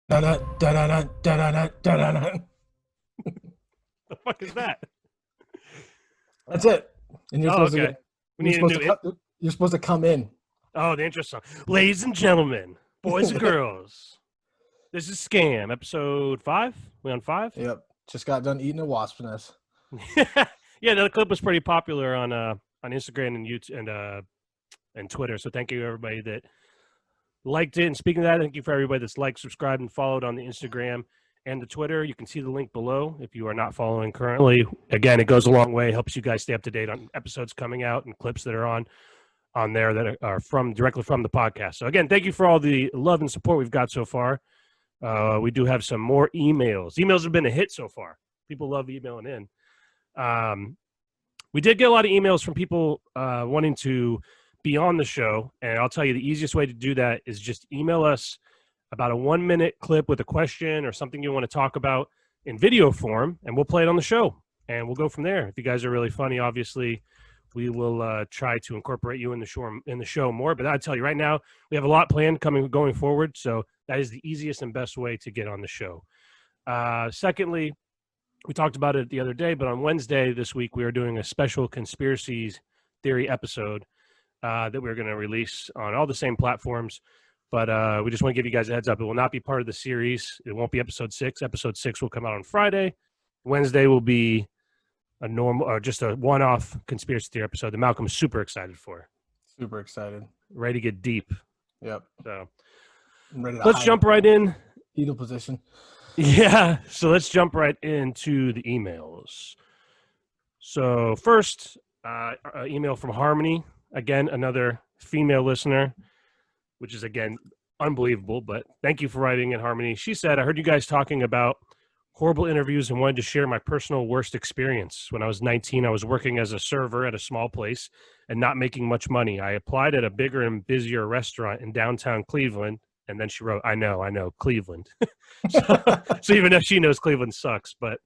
Da-da, da-da-da, da-da-da, da-da-da. The fuck is that? That's it. And Oh, okay. We need a new. you're supposed to come in. Oh, the intro song. Ladies and gentlemen, boys and girls, this is Scam, episode 5. We on 5? Yep. Just got done eating a wasp nest. Yeah, the clip was pretty popular on Instagram and YouTube and Twitter. So thank you everybody that liked it. And speaking of that, thank you for everybody that's liked, subscribed, and followed on the Instagram and the Twitter. You can see the link below if you are not following currently. Again, it goes a long way, helps you guys stay up to date on episodes coming out and clips that are on there that are from directly from the podcast. So again, thank you for all the love and support we've got so far. We do have some more emails. Emails have been a hit so far. People love emailing in. We did get a lot of emails from people wanting to be on the show, and I'll tell you the easiest way to do that is just email us about a 1-minute clip with a question or something you want to talk about in video form, and we'll play it on the show, and we'll go from there. If you guys are really funny, obviously, we will try to incorporate you in the show more. But I'll tell you right now, we have a lot planned going forward, so that is the easiest and best way to get on the show. Secondly, we talked about it the other day, but on Wednesday this week, we are doing a special conspiracy theory episode that we're going to release on all the same platforms. But we just want to give you guys a heads up. It will not be part of the series. It won't be episode 6. Episode 6 will come out on Friday. Wednesday will be a normal or just a one-off conspiracy theory episode that Malcolm's super excited for. Super excited. Ready to get deep. Yep. So I'm ready to let's jump right in. Fetal position. Yeah. So let's jump right into the emails. So first, email from Harmony. Again, another female listener, which is, again, unbelievable. But thank you for writing in, Harmony. She said, I heard you guys talking about horrible interviews and wanted to share my personal worst experience. When I was 19, I was working as a server at a small place and not making much money. I applied at a bigger and busier restaurant in downtown Cleveland. And then she wrote, I know, Cleveland. so even if she knows Cleveland sucks. But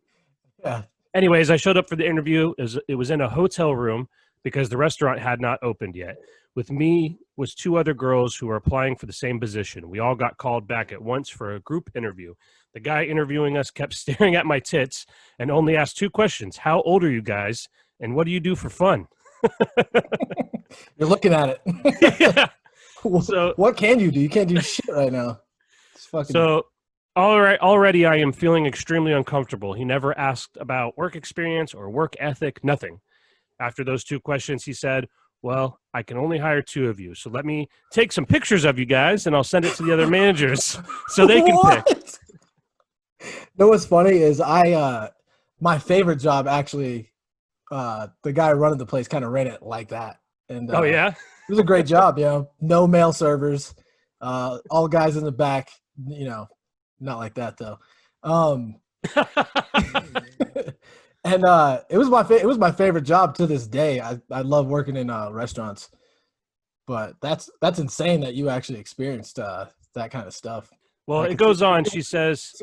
yeah. Anyways, I showed up for the interview. It was in a hotel room because the restaurant had not opened yet. With me was 2 other girls who were applying for the same position. We all got called back at once for a group interview. The guy interviewing us kept staring at my tits and only asked 2 questions. How old are you guys? And what do you do for fun? You're looking at it. Yeah. So what can you do? You can't do shit right now. So already I am feeling extremely uncomfortable. He never asked about work experience or work ethic, nothing. After those 2 questions, he said, well, I can only hire 2 of you. So let me take some pictures of you guys and I'll send it to the other managers so they can pick. You know what's funny is my favorite job actually, the guy running the place kind of ran it like that. And oh yeah, it was a great job. No male servers, all guys in the back. Not like that though. And it was my favorite job to this day. I love working in restaurants, but that's insane that you actually experienced that kind of stuff. Well, it goes on. She says,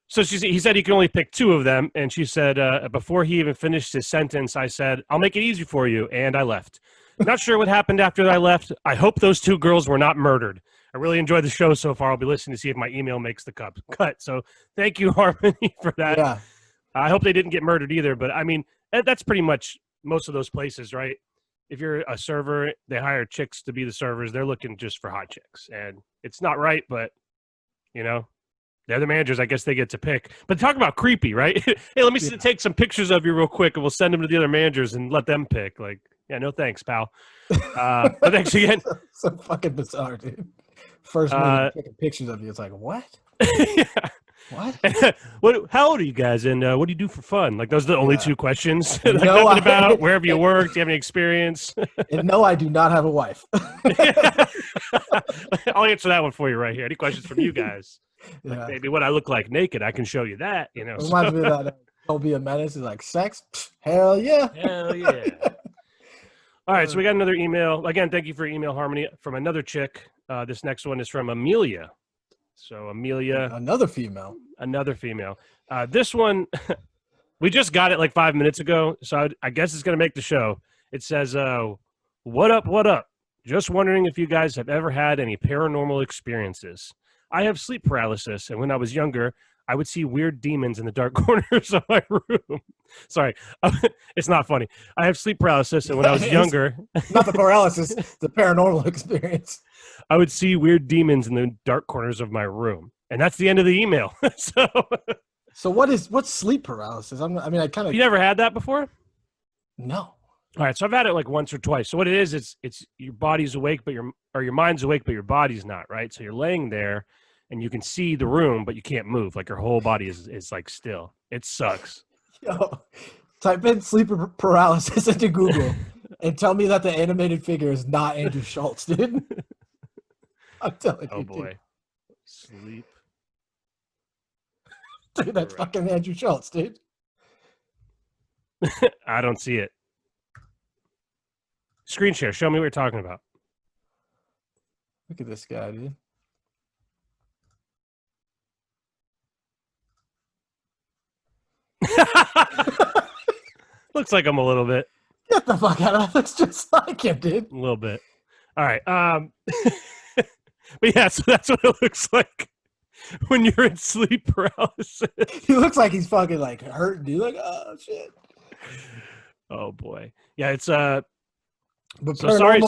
so he said he can only pick 2 of them. And she said, before he even finished his sentence, I said, I'll make it easy for you. And I left. Not sure what happened after I left. I hope those 2 girls were not murdered. I really enjoyed the show so far. I'll be listening to see if my email makes the cut. So thank you, Harmony, for that. Yeah. I hope they didn't get murdered either. But, I mean, that's pretty much most of those places, right? If you're a server, they hire chicks to be the servers. They're looking just for hot chicks. And it's not right, but, they're the managers. I guess they get to pick. But talk about creepy, right? Hey, let me take some pictures of you real quick, and we'll send them to the other managers and let them pick. Like, yeah, no thanks, pal. But thanks again. So fucking bizarre, dude. First minute taking pictures of you. It's like, what? Yeah. What? How old are you guys, and what do you do for fun? Like, those are the only 2 questions. Like, no, nothing about where have you worked? Do you have any experience? And no, I do not have a wife. I'll answer that one for you right here. Any questions from you guys? Yeah. Like, maybe what I look like naked, I can show you that. It reminds me of that. Don't be a menace. It's like sex. Hell yeah. Hell yeah. All right, so we got another email. Again, thank you for your email, Harmony, from another chick. This next one is from Amelia. So Amelia. Another female. This one, we just got it like 5 minutes ago, so I guess it's going to make the show. It says, what up? Just wondering if you guys have ever had any paranormal experiences. I have sleep paralysis, and when I was younger, I would see weird demons in the dark corners of my room. Sorry, it's not funny. I have sleep paralysis, and when I was younger, not the paralysis, the paranormal experience. I would see weird demons in the dark corners of my room. And that's the end of the email. So what's sleep paralysis? I mean, I kind of. You never had that before? No. All right, so I've had it like once or twice. So what it is, it's your body's awake, but your mind's awake, but your body's not, right? So you're laying there, and you can see the room, but you can't move. Like your whole body is like still. It sucks. Yo, type in sleep paralysis into Google and tell me that the animated figure is not Andrew Schultz, dude. I'm telling you. Oh boy, dude. sleep. Dude, that's fucking Andrew Schultz, dude. I don't see it. Screen share. Show me what you're talking about. Look at this guy, dude. Looks like him a little bit. Get the fuck out of that. Looks just like him, dude. A little bit. All right. But yeah, so that's what it looks like when you're in sleep paralysis. He looks like he's fucking like hurt, dude. Like, oh shit. Oh boy. Yeah, it's But so sorry.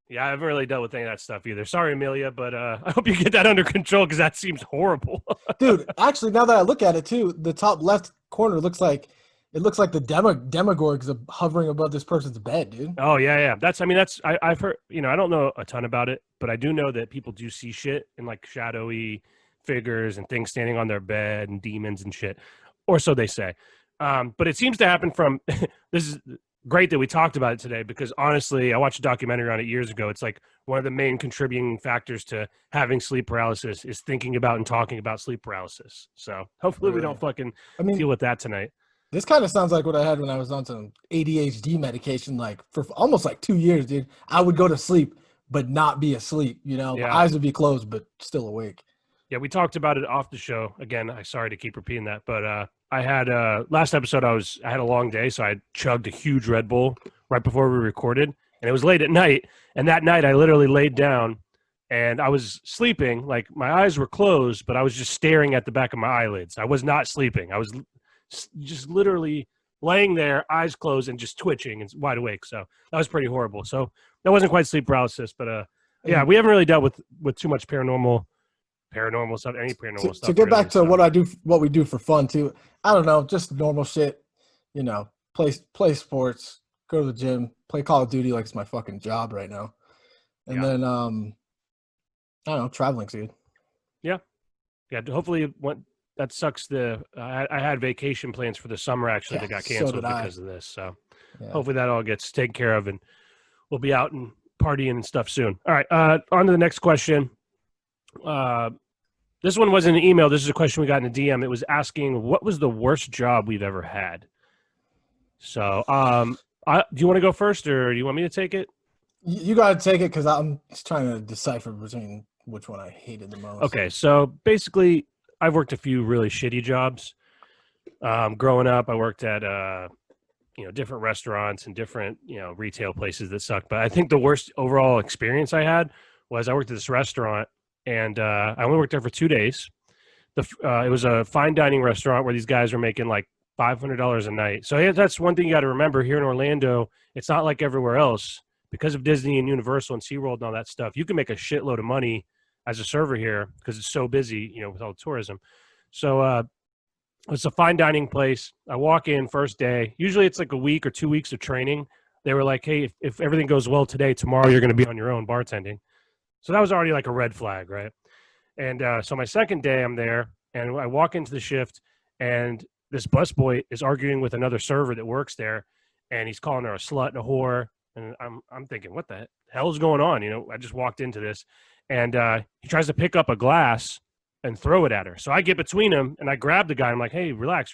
Yeah, I haven't really dealt with any of that stuff either. Sorry, Amelia, but I hope you get that under control because that seems horrible. Dude, actually, now that I look at it too, the top left corner looks like the demogorgs are hovering above this person's bed, dude. Oh yeah. I've heard. I don't know a ton about it, but I do know that people do see shit in like shadowy figures and things standing on their bed and demons and shit, or so they say. But it seems to happen from this is great that we talked about it today because honestly, I watched a documentary on it years ago. It's like one of the main contributing factors to having sleep paralysis is thinking about and talking about sleep paralysis. So hopefully we don't fucking deal with that tonight. This kind of sounds like what I had when I was on some ADHD medication, like for almost like 2 years, dude. I would go to sleep, but not be asleep, My eyes would be closed, but still awake. Yeah, we talked about it off the show. Again, I'm sorry to keep repeating that, but I had last episode I had a long day, so I chugged a huge Red Bull right before we recorded, and it was late at night. And that night, I literally laid down, and I was sleeping. Like my eyes were closed, but I was just staring at the back of my eyelids. I was not sleeping. I was just literally laying there, eyes closed, and just twitching and wide awake. So that was pretty horrible. So that wasn't quite sleep paralysis, but yeah, we haven't really dealt with too much paranormal stuff, any paranormal stuff. To get back to what we do for fun too. I don't know, just normal shit. Play sports, go to the gym, play Call of Duty like it's my fucking job right now. And then I don't know, traveling's good. Yeah. Hopefully, that sucks. I had vacation plans for the summer actually that got canceled because of this. So hopefully that all gets taken care of, and we'll be out and partying and stuff soon. All right, on to the next question. This one wasn't an email. This is a question we got in a DM. It was asking, what was the worst job we've ever had? So, do you want to go first, or do you want me to take it? You got to take it because I'm just trying to decipher between which one I hated the most. Okay, so basically, I've worked a few really shitty jobs. Growing up, I worked at different restaurants and different retail places that suck. But I think the worst overall experience I had was I worked at this restaurant. And I only worked there for 2 days. It was a fine dining restaurant where these guys were making like $500 a night. So that's one thing you got to remember here in Orlando. It's not like everywhere else because of Disney and Universal and SeaWorld and all that stuff. You can make a shitload of money as a server here because it's so busy, with all the tourism. So it's a fine dining place. I walk in first day. Usually it's like a week or 2 weeks of training. They were like, hey, if everything goes well today, tomorrow you're going to be on your own bartending. So that was already like a red flag, right? And so my second day I'm there, and I walk into the shift, and this busboy is arguing with another server that works there, and he's calling her a slut and a whore. And I'm thinking, what the hell is going on? I just walked into this, and he tries to pick up a glass and throw it at her. So I get between him, and I grab the guy. I'm like, hey, relax.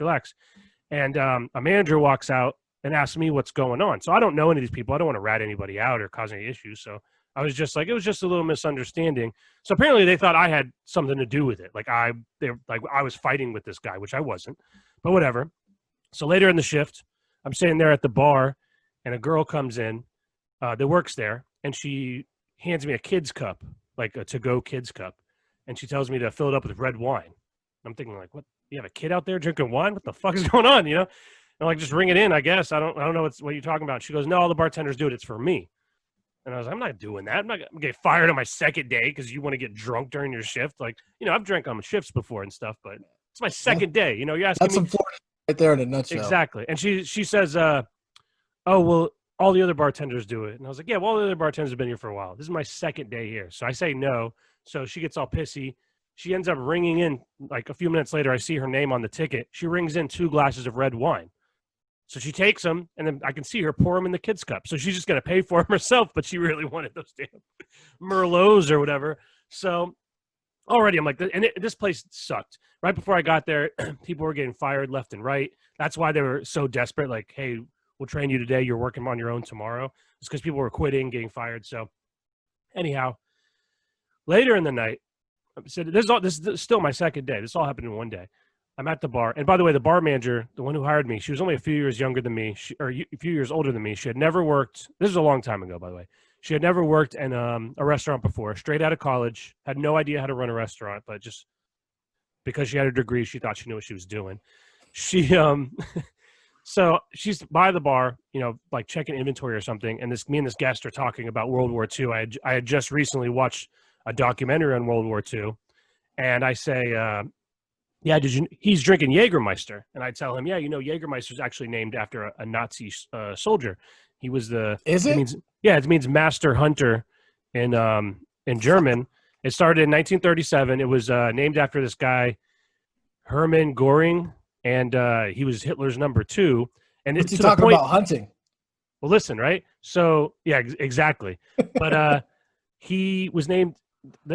And a manager walks out and asks me what's going on. So I don't know any of these people. I don't want to rat anybody out or cause any issues. So I was just like, it was just a little misunderstanding. So apparently they thought I had something to do with it. I was fighting with this guy, which I wasn't, but whatever. So later in the shift, I'm sitting there at the bar, and a girl comes in that works there, and she hands me a kid's cup, like a to-go kid's cup, and she tells me to fill it up with red wine. I'm thinking like, what? You have a kid out there drinking wine? What the fuck is going on? And I'm like, just ring it in, I guess. I don't know what you're talking about. She goes, no, all the bartenders do it. It's for me. And I was like, I'm not doing that. I'm not gonna get fired on my second day because you want to get drunk during your shift. Like, I've drank on shifts before and stuff, but it's my second day. You're asking That's me. some Florida right there in a nutshell. Exactly. And she says, oh, well, all the other bartenders do it. And I was like, yeah, well, all the other bartenders have been here for a while. This is my second day here. So I say no. So she gets all pissy. She ends up ringing in, like a few minutes later, I see her name on the ticket. She rings in 2 glasses of red wine. So she takes them, and then I can see her pour them in the kid's cup. So she's just going to pay for them herself, but she really wanted those damn Merlots or whatever. So already I'm like, and this place sucked. Right before I got there, people were getting fired left and right. That's why they were so desperate. Like, hey, we'll train you today. You're working on your own tomorrow. It's because people were quitting, getting fired. So anyhow, later in the night, so this is still my second day. This all happened in one day. I'm at the bar. And by the way, the bar manager, the one who hired me, she was only a few years younger than me, or a few years older than me. She had never worked. This is a long time ago, by the way. She had never worked in a restaurant before, straight out of college, had no idea how to run a restaurant, but just because she had a degree, she thought she knew what she was doing. She, so she's by the bar, like checking inventory or something. And me and this guest are talking about World War II. I had just recently watched a documentary on World War II. And I say, yeah, he's drinking Jägermeister. And I tell him, yeah, Jägermeister is actually named after a Nazi soldier. He was Is it? It means master hunter in German. It started in 1937. It was named after this guy, Hermann Göring, and he was Hitler's number 2. And what's he talking about hunting? Well, listen, right? So, yeah, exactly. But he was named.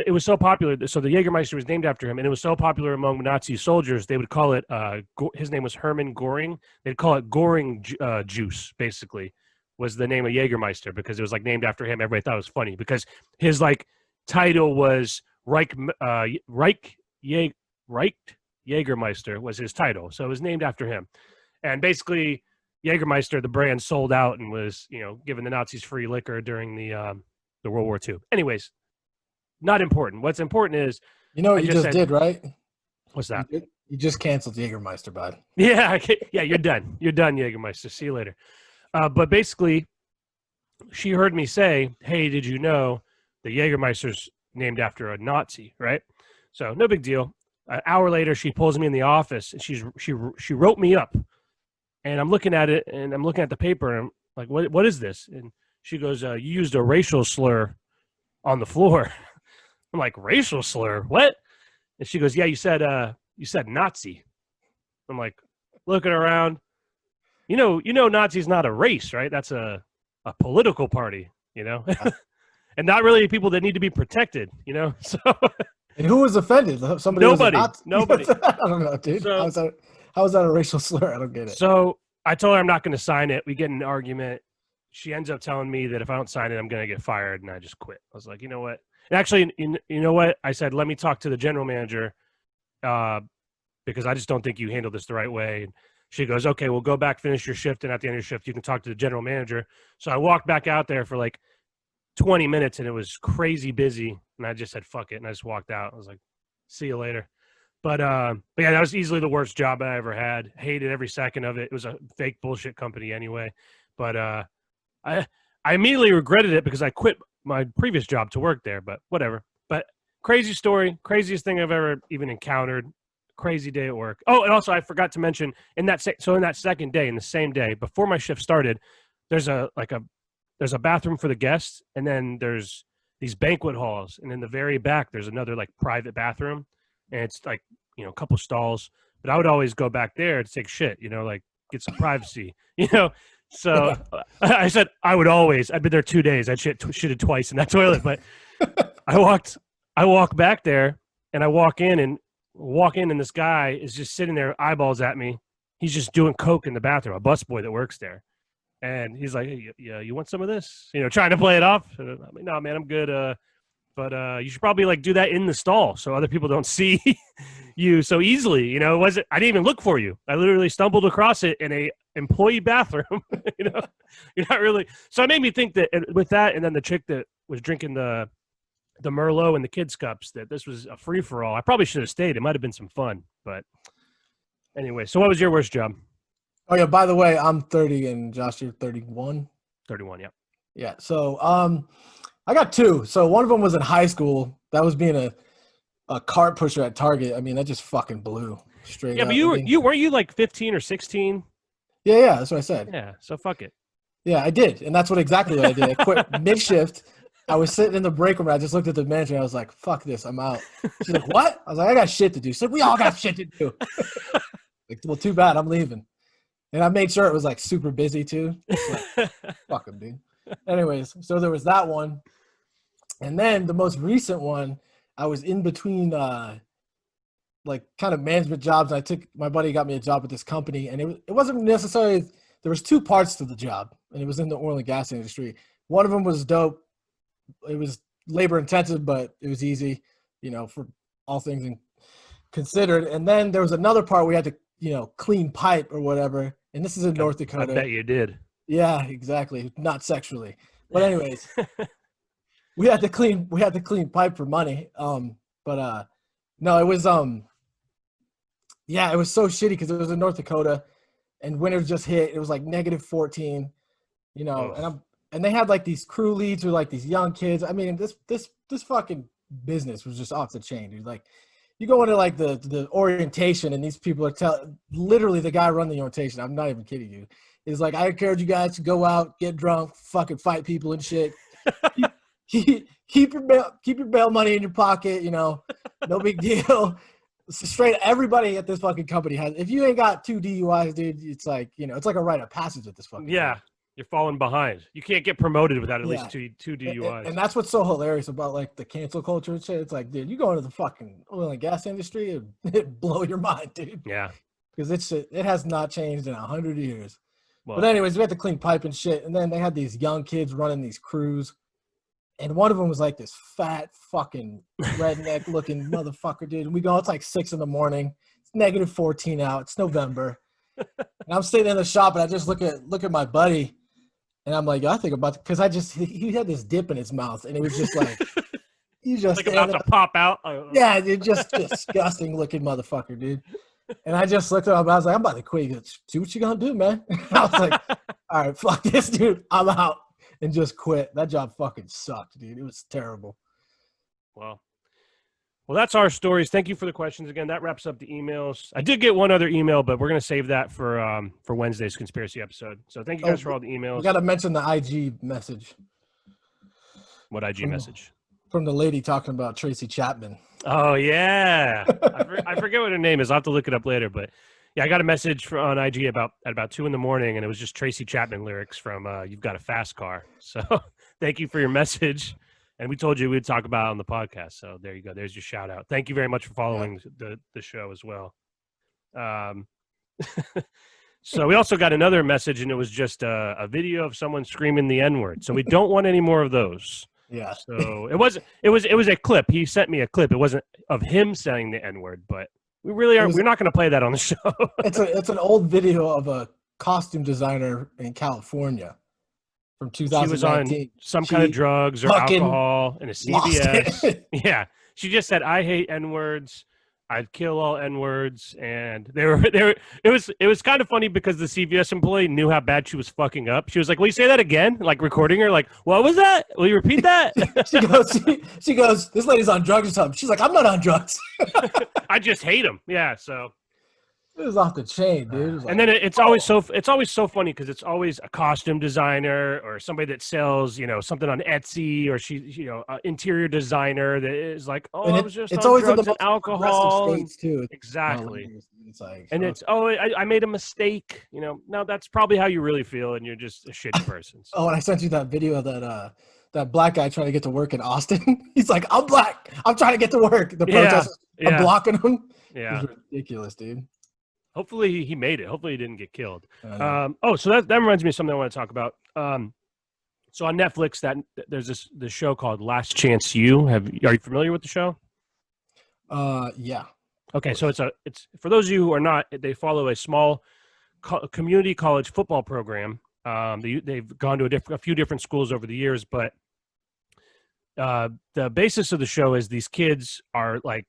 It was so popular. So the Jägermeister was named after him, and it was so popular among Nazi soldiers. They would call it. His name was Hermann Göring. They'd call it Göring juice. Basically, was the name of Jägermeister because it was like named after him. Everybody thought it was funny because his title was Reich Jägermeister was his title, so it was named after him. And basically, Jägermeister, the brand, sold out and was giving the Nazis free liquor during the World War II. Anyways. Not important. What's important is what you just did, right? What's that? You just canceled Jägermeister, bud. Yeah, you're done. You're done, Jägermeister. See you later. But basically, she heard me say, "Hey, did you know the Jägermeister's named after a Nazi?" Right? So no big deal. An hour later, she pulls me in the office and she wrote me up, and I'm looking at it and I'm looking at the paper and I'm like, "What is this?" And she goes, "You used a racial slur on the floor." I'm like, racial slur? What? And she goes, yeah, you said Nazi. I'm like, looking around. Nazi's not a race, right? That's a political party, and not really people that need to be protected, So and who was offended? Nobody. I don't know, dude. So, how is that a racial slur? I don't get it. So I told her I'm not going to sign it. We get in an argument. She ends up telling me that if I don't sign it, I'm going to get fired, and I just quit. I was like, you know what? And actually, you know what? I said, let me talk to the general manager because I just don't think you handled this the right way. And she goes, okay, well, go back, finish your shift, and at the end of your shift, you can talk to the general manager. So I walked back out there for like 20 minutes, and it was crazy busy. And I just said, fuck it, and I just walked out. I was like, see you later. But yeah, that was easily the worst job I ever had. Hated every second of it. It was a fake bullshit company anyway. But I immediately regretted it because I quit my previous job to work there, but whatever. But crazy story, craziest thing I've ever even encountered. Crazy day at work. Oh, and also I forgot to mention in that second day, in the same day before my shift started, there's a bathroom for the guests, and then there's these banquet halls, and in the very back there's another private bathroom, and it's a couple stalls. But I would always go back there to take shit, get some privacy, So I said I'd been there 2 days. I shitted twice in that toilet, but I walk back there and I walk in and this guy is just sitting there, eyeballs at me. He's just doing coke in the bathroom, a busboy that works there. And he's like, hey, you want some of this? Trying to play it off. And I'm like, no, man, I'm good. But you should probably do that in the stall so other people don't see you so easily. I didn't even look for you. I literally stumbled across it in employee bathroom. You know, you're not really. So it made me think that with that, and then the chick that was drinking the Merlot and the kids cups, that this was a free for all. I probably should have stayed. It might have been some fun, but anyway. So what was your worst job? Oh yeah. By the way, I'm 30 and Josh, you're 31. 31. Yeah. Yeah. So I got two. So one of them was in high school. That was being a cart pusher at Target. I mean, that just fucking blew straight. Yeah, up. but weren't you like 15 or 16? Yeah. That's what I said. Yeah. So fuck it. Yeah, I did, and that's exactly what I did. I quit mid-shift. I was sitting in the break room. And I just looked at the manager. And I was like, "Fuck this, I'm out." She's like, "What?" I was like, "I got shit to do." She said, "We all got shit to do." Like, well, too bad. I'm leaving. And I made sure it was like super busy too. Like, fuck him, dude. Anyways, so there was that one, and then the most recent one, I was in between like kind of management jobs. And my buddy got me a job with this company, and it wasn't necessarily. There was two parts to the job, and it was in the oil and gas industry. One of them was dope. It was labor intensive, but it was easy, you know, for all things considered. And then there was another part we had to, you know, clean pipe or whatever. And this is in North Dakota. I bet you did. Yeah, exactly. Not sexually, but anyways, we had to clean pipe for money. No, it was it was so shitty because it was in North Dakota. And winter just hit. It was like -14, you know, and they had like these crew leads who like these young kids. I mean, this fucking business was just off the chain, dude. Like, you go into like the orientation, and these people are literally the guy running the orientation. I'm not even kidding you. Is like, I encourage you guys to go out, get drunk, fucking fight people and shit. keep your bail money in your pocket. You know, no big deal. Straight, everybody at this fucking company has. If you ain't got 2 DUIs, dude, it's like, you know, it's like a rite of passage at this fucking. Yeah, company. You're falling behind. You can't get promoted without at least two DUIs. And that's what's so hilarious about like the cancel culture and shit. It's like, dude, you go into the fucking oil and gas industry, it blow your mind, dude. Yeah, because it has not changed in 100 years. Well, but anyways, we had to clean pipe and shit, and then they had these young kids running these crews. And one of them was like this fat fucking redneck looking motherfucker, dude. And we go, it's like 6 a.m. It's -14 out. It's November. And I'm sitting in the shop, and I just look at my buddy, and I'm like, I think about it, because he had this dip in his mouth, and it was just like, you just like about to pop out. Yeah, dude, just disgusting looking motherfucker, dude. And I just looked at him, I was like, I'm about to quit. He goes, see what you gonna do, man. I was like, all right, fuck this, dude. I'm out. And just quit. That job fucking sucked, dude. It was terrible. Well, that's our stories. Thank you for the questions again. That wraps up the emails. I did get one other email, but we're gonna save that for Wednesday's conspiracy episode. So thank you guys for all the emails. We gotta mention the IG message. What IG message? From the lady talking about Tracy Chapman. Oh yeah, I forget what her name is. I'll have to look it up later, but. Yeah, I got a message on IG at about 2 a.m, and it was just Tracy Chapman lyrics from "You've Got a Fast Car." So thank you for your message, and we told you we'd talk about it on the podcast. So there you go. There's your shout out. Thank you very much for following the show as well. So we also got another message, and it was just a video of someone screaming the N-word. So we don't want any more of those. Yeah. So it was a clip. He sent me a clip. It wasn't of him saying the N-word, but. We really are. We're not going to play that on the show. It's an old video of a costume designer in California from 2019. She was on some kind of drugs or alcohol in a CVS. Yeah, she just said, "I hate N-words. I'd kill all N-words," and it was kind of funny because the CVS employee knew how bad she was fucking up. She was like, "Will you say that again?" Like recording her, like, "What was that? Will you repeat that?" she goes, "This lady's on drugs or something." She's like, "I'm not on drugs. I just hate them." Yeah, so it was off the chain, dude. And then it's always so funny because it's always a costume designer or somebody that sells, you know, something on Etsy, or she's, you know, an interior designer that is like, oh, I was just on always drugs in the and alcohol. States too. Exactly. It's like, and it's I made a mistake. You know, no, that's probably how you really feel, and you're just a shitty person. So. Oh, and I sent you that video of that black guy trying to get to work in Austin. He's like, I'm black. I'm trying to get to work. The protesters are blocking him. Yeah. It's ridiculous, dude. Hopefully he made it. Hopefully he didn't get killed. So that reminds me of something I want to talk about. So on Netflix, there's this show called Last Chance U. Are you familiar with the show? Yeah. Okay, so it's for those of you who are not, they follow a small community college football program. They've gone to a few different schools over the years, but the basis of the show is these kids are like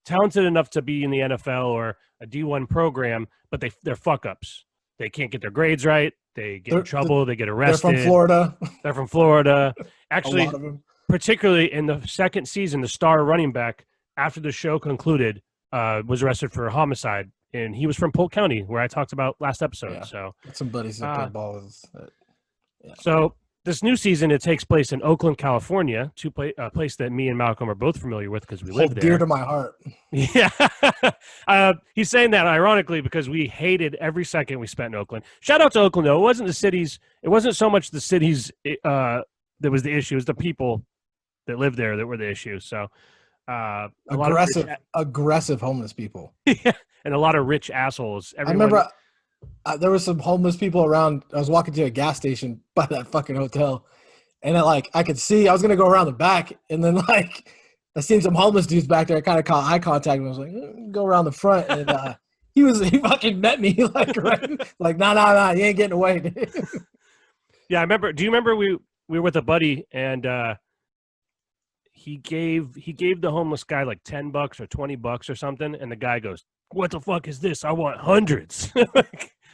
talented enough to be in the NFL or a D1 program, but they're fuck ups. They can't get their grades right. They get in trouble. They get arrested. They're from Florida. They're from Florida. Actually, A lot of them. particularly in the second season, the star running back, after the show concluded, was arrested for a homicide. And he was from Polk County, where I talked about last episode. Yeah. So Got some buddies that play ball with yeah. So this new season, it takes place in Oakland, California, a place that me and Malcolm are both familiar with because we live there. Dear to my heart. Yeah. He's saying that ironically because we hated every second we spent in Oakland. Shout out to Oakland, though. It wasn't so much the cities that was the issue. It was the people that lived there that were the issue. So aggressive homeless people. Yeah, and a lot of rich assholes. I remember there were some homeless people around. I was walking to a gas station by that fucking hotel, and I could see. I was gonna go around the back, and then I seen some homeless dudes back there. I kind of caught eye contact, and I was like, "Go around the front." And he fucking met me nah, you ain't getting away. Yeah, I remember. Do you remember we were with a buddy and he gave the homeless guy like $10 or $20 or something, and the guy goes, "What the fuck is this? I want hundreds."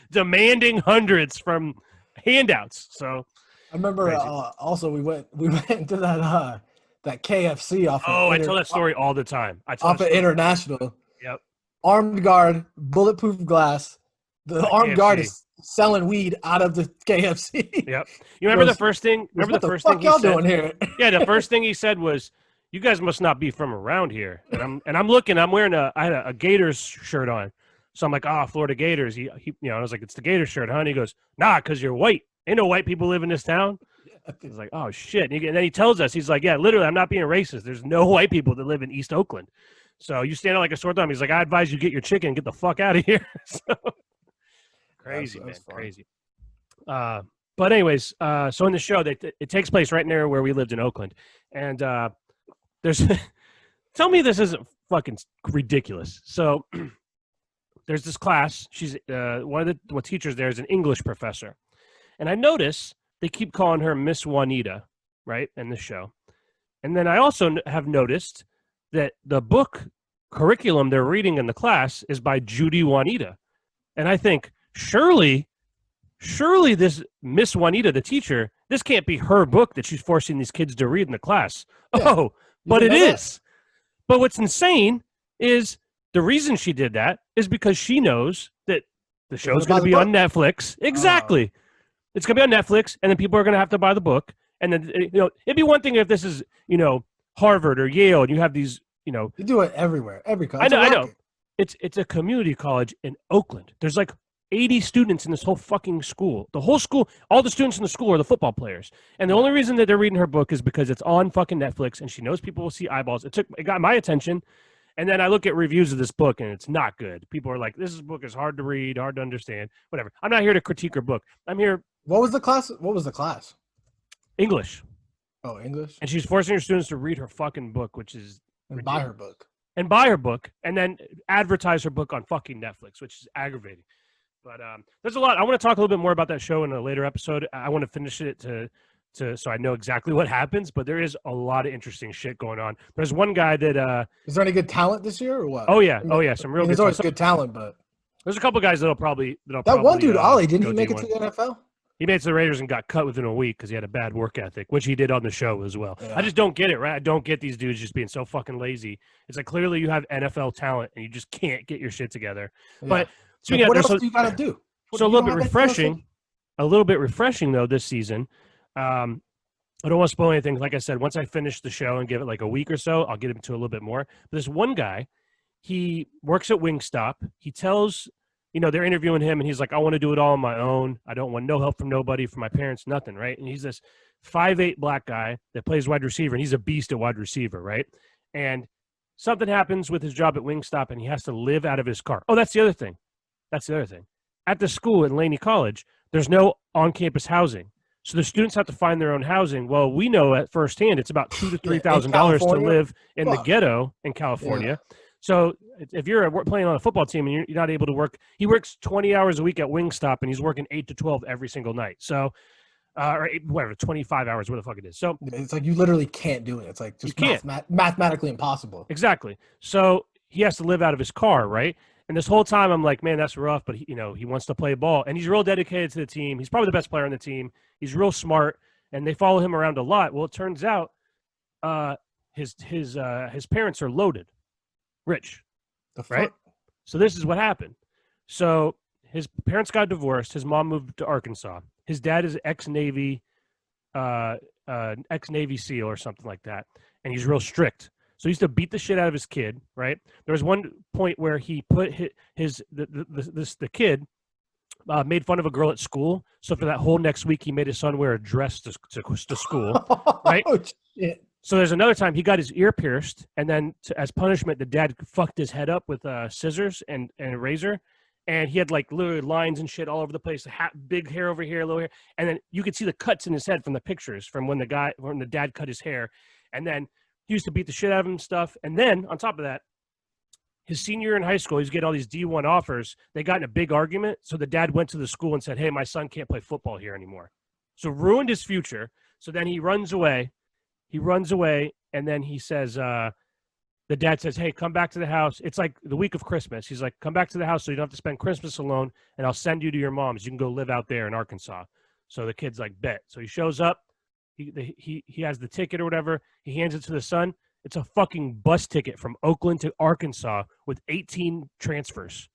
Demanding hundreds from handouts. So I remember also we went into that KFC off. I tell that story all the time. Off of International. Yep. Armed guard, bulletproof glass. The armed guard is selling weed out of the KFC. Yep. You remember the first thing? Remember the first thing y'all doing here? Yeah, the first thing he said was, "You guys must not be from around here." And I'm looking. I'm wearing I had a Gators shirt on, so I'm like, Florida Gators. I was like, "It's the Gators shirt, huh?" And he goes, "Nah, because you're white. Ain't no white people live in this town." He's like, "Oh shit!" And then he tells us, he's like, "Yeah, literally, I'm not being racist. There's no white people that live in East Oakland. So you stand out like a sore thumb." He's like, "I advise you get your chicken and get the fuck out of here." So crazy, man, crazy. But anyways, so in the show, it takes place right near where we lived in Oakland, and there's tell me this isn't fucking ridiculous. So there's this class. She's one of the teachers there is an English professor, and I notice they keep calling her Miss Juanita, right, in the show. And then I also have noticed that the book curriculum they're reading in the class is by Judy Juanita, and I think surely this Miss Juanita, the teacher, this can't be her book that she's forcing these kids to read in the class. Yeah. But it is. But what's insane is the reason she did that is because she knows that the show's going to be on Netflix. Exactly. It's going to be on Netflix, and then people are going to have to buy the book. And then, it'd be one thing if this is, Harvard or Yale, and you have these, You do it everywhere, every college. I know. It's a community college in Oakland. There's like 80 students in this whole fucking school. The whole school, all the students in the school are the football players. And the only reason that they're reading her book is because it's on fucking Netflix, and she knows people will see eyeballs. It got my attention. And then I look at reviews of this book, and it's not good. People are like, this book is hard to read, hard to understand, whatever. I'm not here to critique her book. I'm here. What was the class? English. Oh, English? And she's forcing her students to read her fucking book, which is buy her book. And buy her book, and then advertise her book on fucking Netflix, which is aggravating. But there's a lot. I want to talk a little bit more about that show in a later episode. I want to finish it so I know exactly what happens. But there is a lot of interesting shit going on. There's one guy that is there any good talent this year or what? Oh yeah, some real. There's always good talent, but there's a couple guys that'll probably that one dude Ollie didn't he make it to the NFL? He made it to the Raiders and got cut within a week because he had a bad work ethic, which he did on the show as well. Yeah. I just don't get it, right? I don't get these dudes just being so fucking lazy. It's like clearly you have NFL talent and you just can't get your shit together. Yeah. But what else do you got to do? So a little bit refreshing though this season. I don't want to spoil anything. Like I said, once I finish the show and give it like a week or so, I'll get into a little bit more. But this one guy, he works at Wingstop. He tells, they're interviewing him, and he's like, I want to do it all on my own. I don't want no help from nobody, from my parents, nothing, right? And he's this 5'8" black guy that plays wide receiver, and he's a beast at wide receiver, right? And something happens with his job at Wingstop, and he has to live out of his car. Oh, that's the other thing. At the school at Laney College, there's no on-campus housing. So the students have to find their own housing. Well, we know at firsthand it's about $2,000 to $3,000 to live in the ghetto in California. Yeah. So if you're playing on a football team and you're not able to work, he works 20 hours a week at Wingstop and he's working 8 to 12 every single night. So, or whatever, 25 hours, where the fuck it is. So it's like you literally can't do it. It's like just mathematically impossible. Exactly. So he has to live out of his car, right? And this whole time I'm like, man, that's rough. But he wants to play ball, and he's real dedicated to the team. He's probably the best player on the team. He's real smart, and they follow him around a lot. Well, it turns out, his parents are loaded, rich, right? So this is what happened. So his parents got divorced. His mom moved to Arkansas. His dad is ex-Navy SEAL or something like that, and he's real strict. So he used to beat the shit out of his kid, right? There was one point where he put the kid made fun of a girl at school. So for that whole next week, he made his son wear a dress to school, right? Oh, shit. So there's another time he got his ear pierced, and then as punishment, the dad fucked his head up with scissors and a razor. And he had like literally lines and shit all over the place, big hair over here, little hair. And then you could see the cuts in his head from the pictures from when the dad cut his hair. And then he used to beat the shit out of him and stuff. And then on top of that, his senior year in high school, he's getting all these D1 offers. They got in a big argument. So the dad went to the school and said, hey, my son can't play football here anymore. So ruined his future. So then he runs away. And then he says, the dad says, hey, come back to the house. It's like the week of Christmas. He's like, come back to the house so you don't have to spend Christmas alone, and I'll send you to your mom's. You can go live out there in Arkansas. So the kid's like, bet. So he shows up. He has the ticket or whatever. He hands it to the son. It's a fucking bus ticket from Oakland to Arkansas with 18 transfers.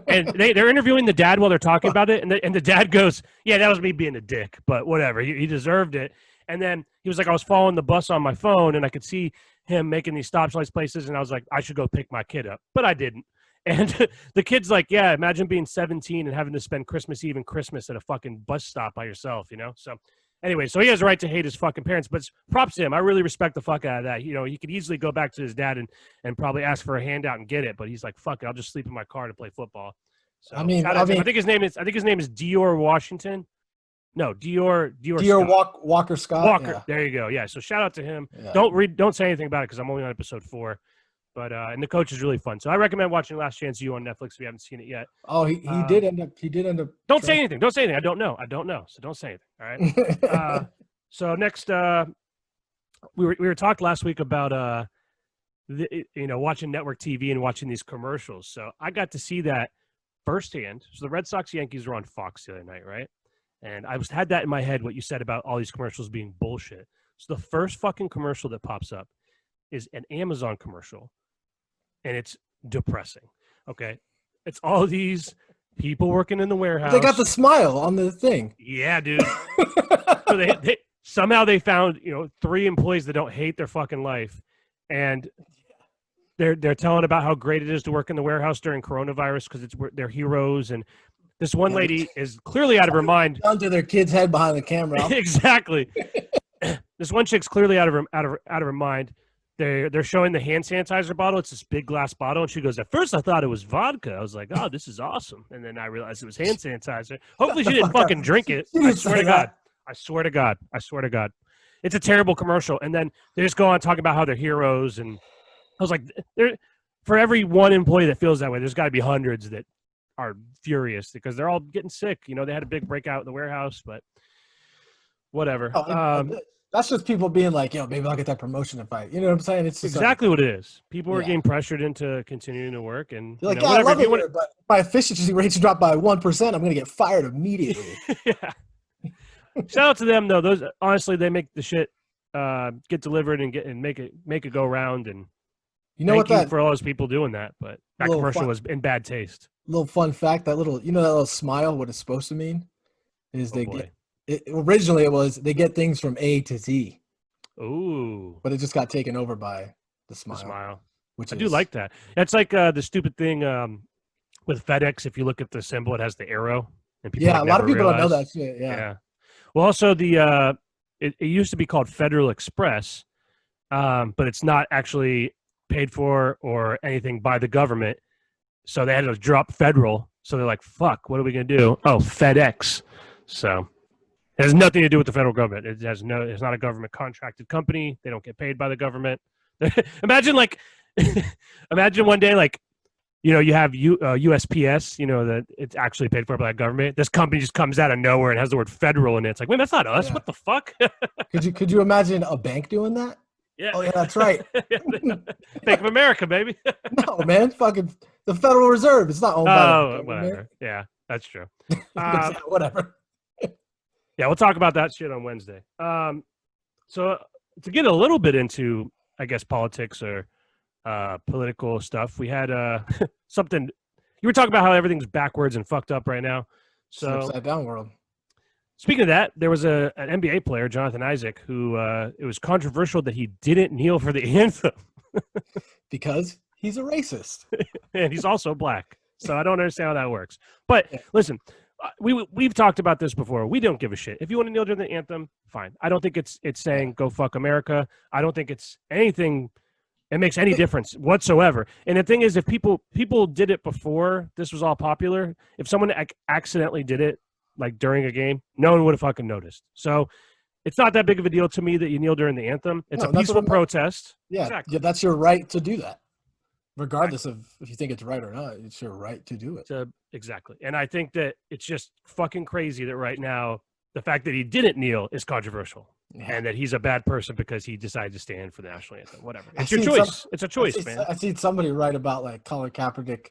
And they're interviewing the dad while they're talking about it, and the dad goes, yeah, that was me being a dick, but whatever. He deserved it. And then he was like, I was following the bus on my phone, and I could see him making these stops all these places, and I was like, I should go pick my kid up, but I didn't. And the kid's like, yeah, imagine being 17 and having to spend Christmas Eve and Christmas at a fucking bus stop by yourself, So anyway, so he has a right to hate his fucking parents, but props to him. I really respect the fuck out of that. He could easily go back to his dad and probably ask for a handout and get it, but he's like, fuck it, I'll just sleep in my car to play football. So I think his name is Dior Washington. No, Dior Walker Scott. Walker. Yeah. There you go. Yeah. So shout out to him. Yeah. Don't say anything about it because I'm only on episode 4. But and the coach is really fun. So I recommend watching Last Chance U on Netflix if you haven't seen it yet. Oh, he did end up. Don't say anything. Don't say anything. I don't know. So don't say anything. All right. So next, we were talking last week about watching network TV and watching these commercials. So I got to see that firsthand. So the Red Sox Yankees were on Fox the other night, right? And I had that in my head, what you said about all these commercials being bullshit. So the first fucking commercial that pops up is an Amazon commercial, and it's depressing. Okay? It's all these people working in the warehouse. They got the smile on the thing. Yeah, dude. So they somehow they found 3 employees that don't hate their fucking life, and they're telling about how great it is to work in the warehouse during coronavirus because they're heroes. And this one lady is clearly out of her mind. Under their kid's head behind the camera. Exactly. This one chick's clearly out of her mind. They're showing the hand sanitizer bottle. It's this big glass bottle, and she goes, at first I thought it was vodka. I was like, oh, this is awesome. And then I realized it was hand sanitizer. Hopefully she didn't fucking drink it. I swear to God. It's a terrible commercial. And then they just go on talking about how they're heroes. And I was like, for every one employee that feels that way, there's got to be hundreds that are furious because they're all getting sick. They had a big breakout in the warehouse, but whatever. That's just people being like, maybe I'll get that promotion if you know what I'm saying? It's exactly what it is. People are getting pressured into continuing to work, and you're like, I love it, but if my efficiency rates drop by 1%, I'm going to get fired immediately. Yeah. Shout out to them though. Those honestly, they make the shit get delivered and make it go around. And thank you for all those people doing that. But that commercial was in bad taste. Little fun fact: that little smile, what it's supposed to mean is originally it was they get things from A to Z. Ooh. But it just got taken over by the smile. Which I do like that. That's like the stupid thing with FedEx. If you look at the symbol, it has the arrow. And people a lot of people don't know that shit. Yeah. Well, also it used to be called Federal Express, but it's not actually paid for or anything by the government. So they had to drop federal. So they're like, fuck, what are we going to do? Oh, FedEx. So it has nothing to do with the federal government. It's not a government contracted company. They don't get paid by the government. Imagine like imagine one day, like, you know, you have USPS, you know, that it's actually paid for by the government. This company just comes out of nowhere and has the word federal in it. It's like, wait, that's not us. Yeah. What the fuck? Could you imagine a bank doing that? Yeah. Oh yeah, that's right. Bank of America, baby. No, man, fucking the Federal Reserve. It's not owned by the government. Whatever. Yeah, that's true. Whatever. Yeah, we'll talk about that shit on Wednesday. So to get a little bit into, I guess, politics or political stuff, we had something. You were talking about how everything's backwards and fucked up right now. So upside down world. Speaking of that, there was an NBA player, Jonathan Isaac, who it was controversial that he didn't kneel for the anthem because he's a racist and he's also black. So I don't understand how that works. But listen, we've talked about this before. We don't give a shit. If you want to kneel during the anthem, fine. I don't think it's saying go fuck America. I don't think it's anything. It makes any difference whatsoever. And the thing is, if people did it before this was all popular, if someone accidentally did it, like during a game, no one would have fucking noticed. So it's not that big of a deal to me that you kneel during the anthem. It's a peaceful protest. Yeah, exactly. Yeah, that's your right to do that. Regardless of if you think it's right or not, it's your right to do it. Exactly. And I think that it's just fucking crazy that right now, the fact that he didn't kneel is controversial. Yeah. And that he's a bad person because he decided to stand for the national anthem. Whatever. It's your choice. It's a choice, man. I seen somebody write about like Colin Kaepernick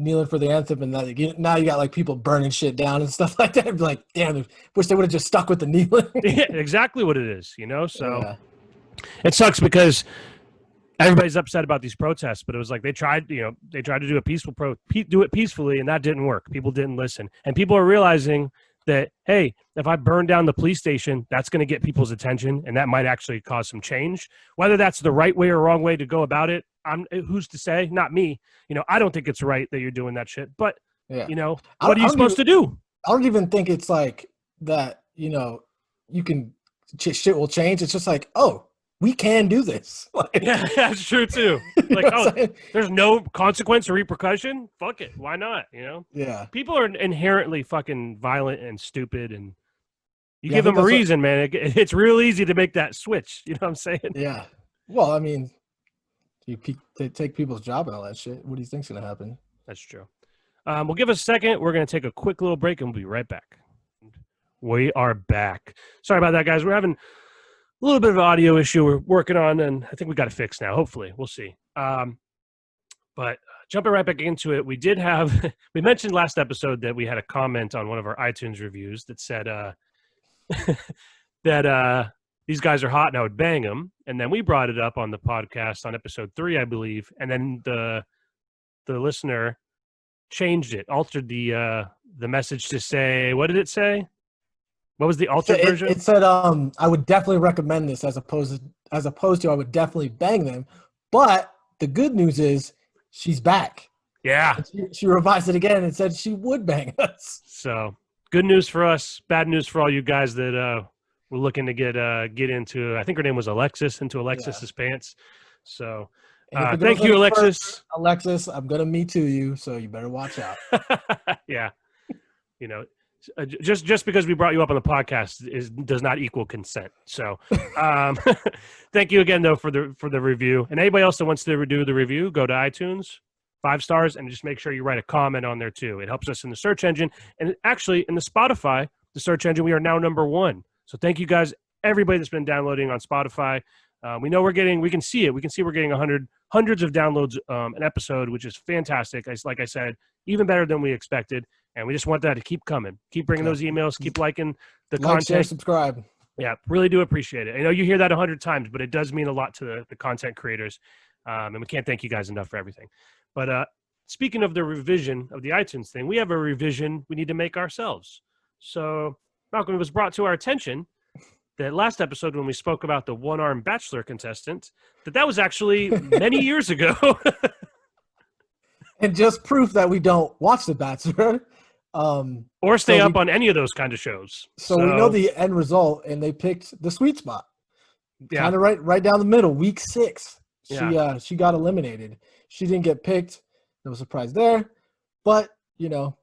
kneeling for the anthem, and that now you got like people burning shit down and stuff like that. I'd be like, damn, wish they would have just stuck with the kneeling. Yeah, exactly what it is, you know. So it sucks because everybody's upset about these protests, but it was like they tried to do a peaceful do it peacefully, and that didn't work. People didn't listen, and people are realizing that, hey, if I burn down the police station, that's going to get people's attention, and that might actually cause some change. Whether that's the right way or wrong way to go about it, who's to say? Not me. You know, I don't think it's right that you're doing that shit. But you know, what are you supposed to do? I don't even think it's like that. You know, you can shit will change. It's just like, oh, we can do this. Like, yeah, that's true too. Like, there's no consequence or repercussion. Fuck it. Why not? You know? Yeah. People are inherently fucking violent and stupid, and you give them a reason, man. It's real easy to make that switch. You know what I'm saying? Yeah. Well, I mean, they take people's job and all that shit. What do you think's gonna happen? That's true. We'll give us a second. We're gonna take a quick little break, and we'll be right back. We are back. Sorry about that, guys. We're having a little bit of an audio issue we're working on, and I think we got it fixed now. Hopefully, we'll see. But jumping right back into it, we did have we mentioned last episode that we had a comment on one of our iTunes reviews that said that these guys are hot and I would bang them, and then we brought it up on the podcast on episode 3, I believe, and then the listener changed it, altered the message to say, what did it say? What was the altered version? It said, I would definitely recommend this as opposed to I would definitely bang them. But the good news is she's back. Yeah. She revised it again and said she would bang us. So good news for us. Bad news for all you guys that were looking to get into, I think her name was Alexis, into Alexis's pants. So thank you, Alexis. Alexis, I'm going to Me Too you, so you better watch out. Yeah. You know, just because we brought you up on the podcast does not equal consent. So thank you again though for the review. And anybody else that wants to do the review, go to iTunes, 5 stars, and just make sure you write a comment on there too. It helps us in the search engine, and actually in the Spotify, the search engine, we are now number 1. So thank you guys, everybody that's been downloading on Spotify. We know we can see it. We can see we're getting hundreds of downloads an episode, which is fantastic. Like I said, even better than we expected. And we just want that to keep coming. Keep bringing those emails. Keep liking the content. Share, subscribe. Yeah, really do appreciate it. I know you hear that 100 times, but it does mean a lot to the content creators. And we can't thank you guys enough for everything. But speaking of the revision of the iTunes thing, we have a revision we need to make ourselves. So, Malcolm, it was brought to our attention that last episode when we spoke about the one-armed bachelor contestant, that was actually many years ago. And just proof that we don't watch The Bachelor. Or stay up on any of those kind of shows. So we know the end result, and they picked the sweet spot. Yeah. Kind of right down the middle, week 6. She got eliminated. She didn't get picked. No surprise there. But, you know,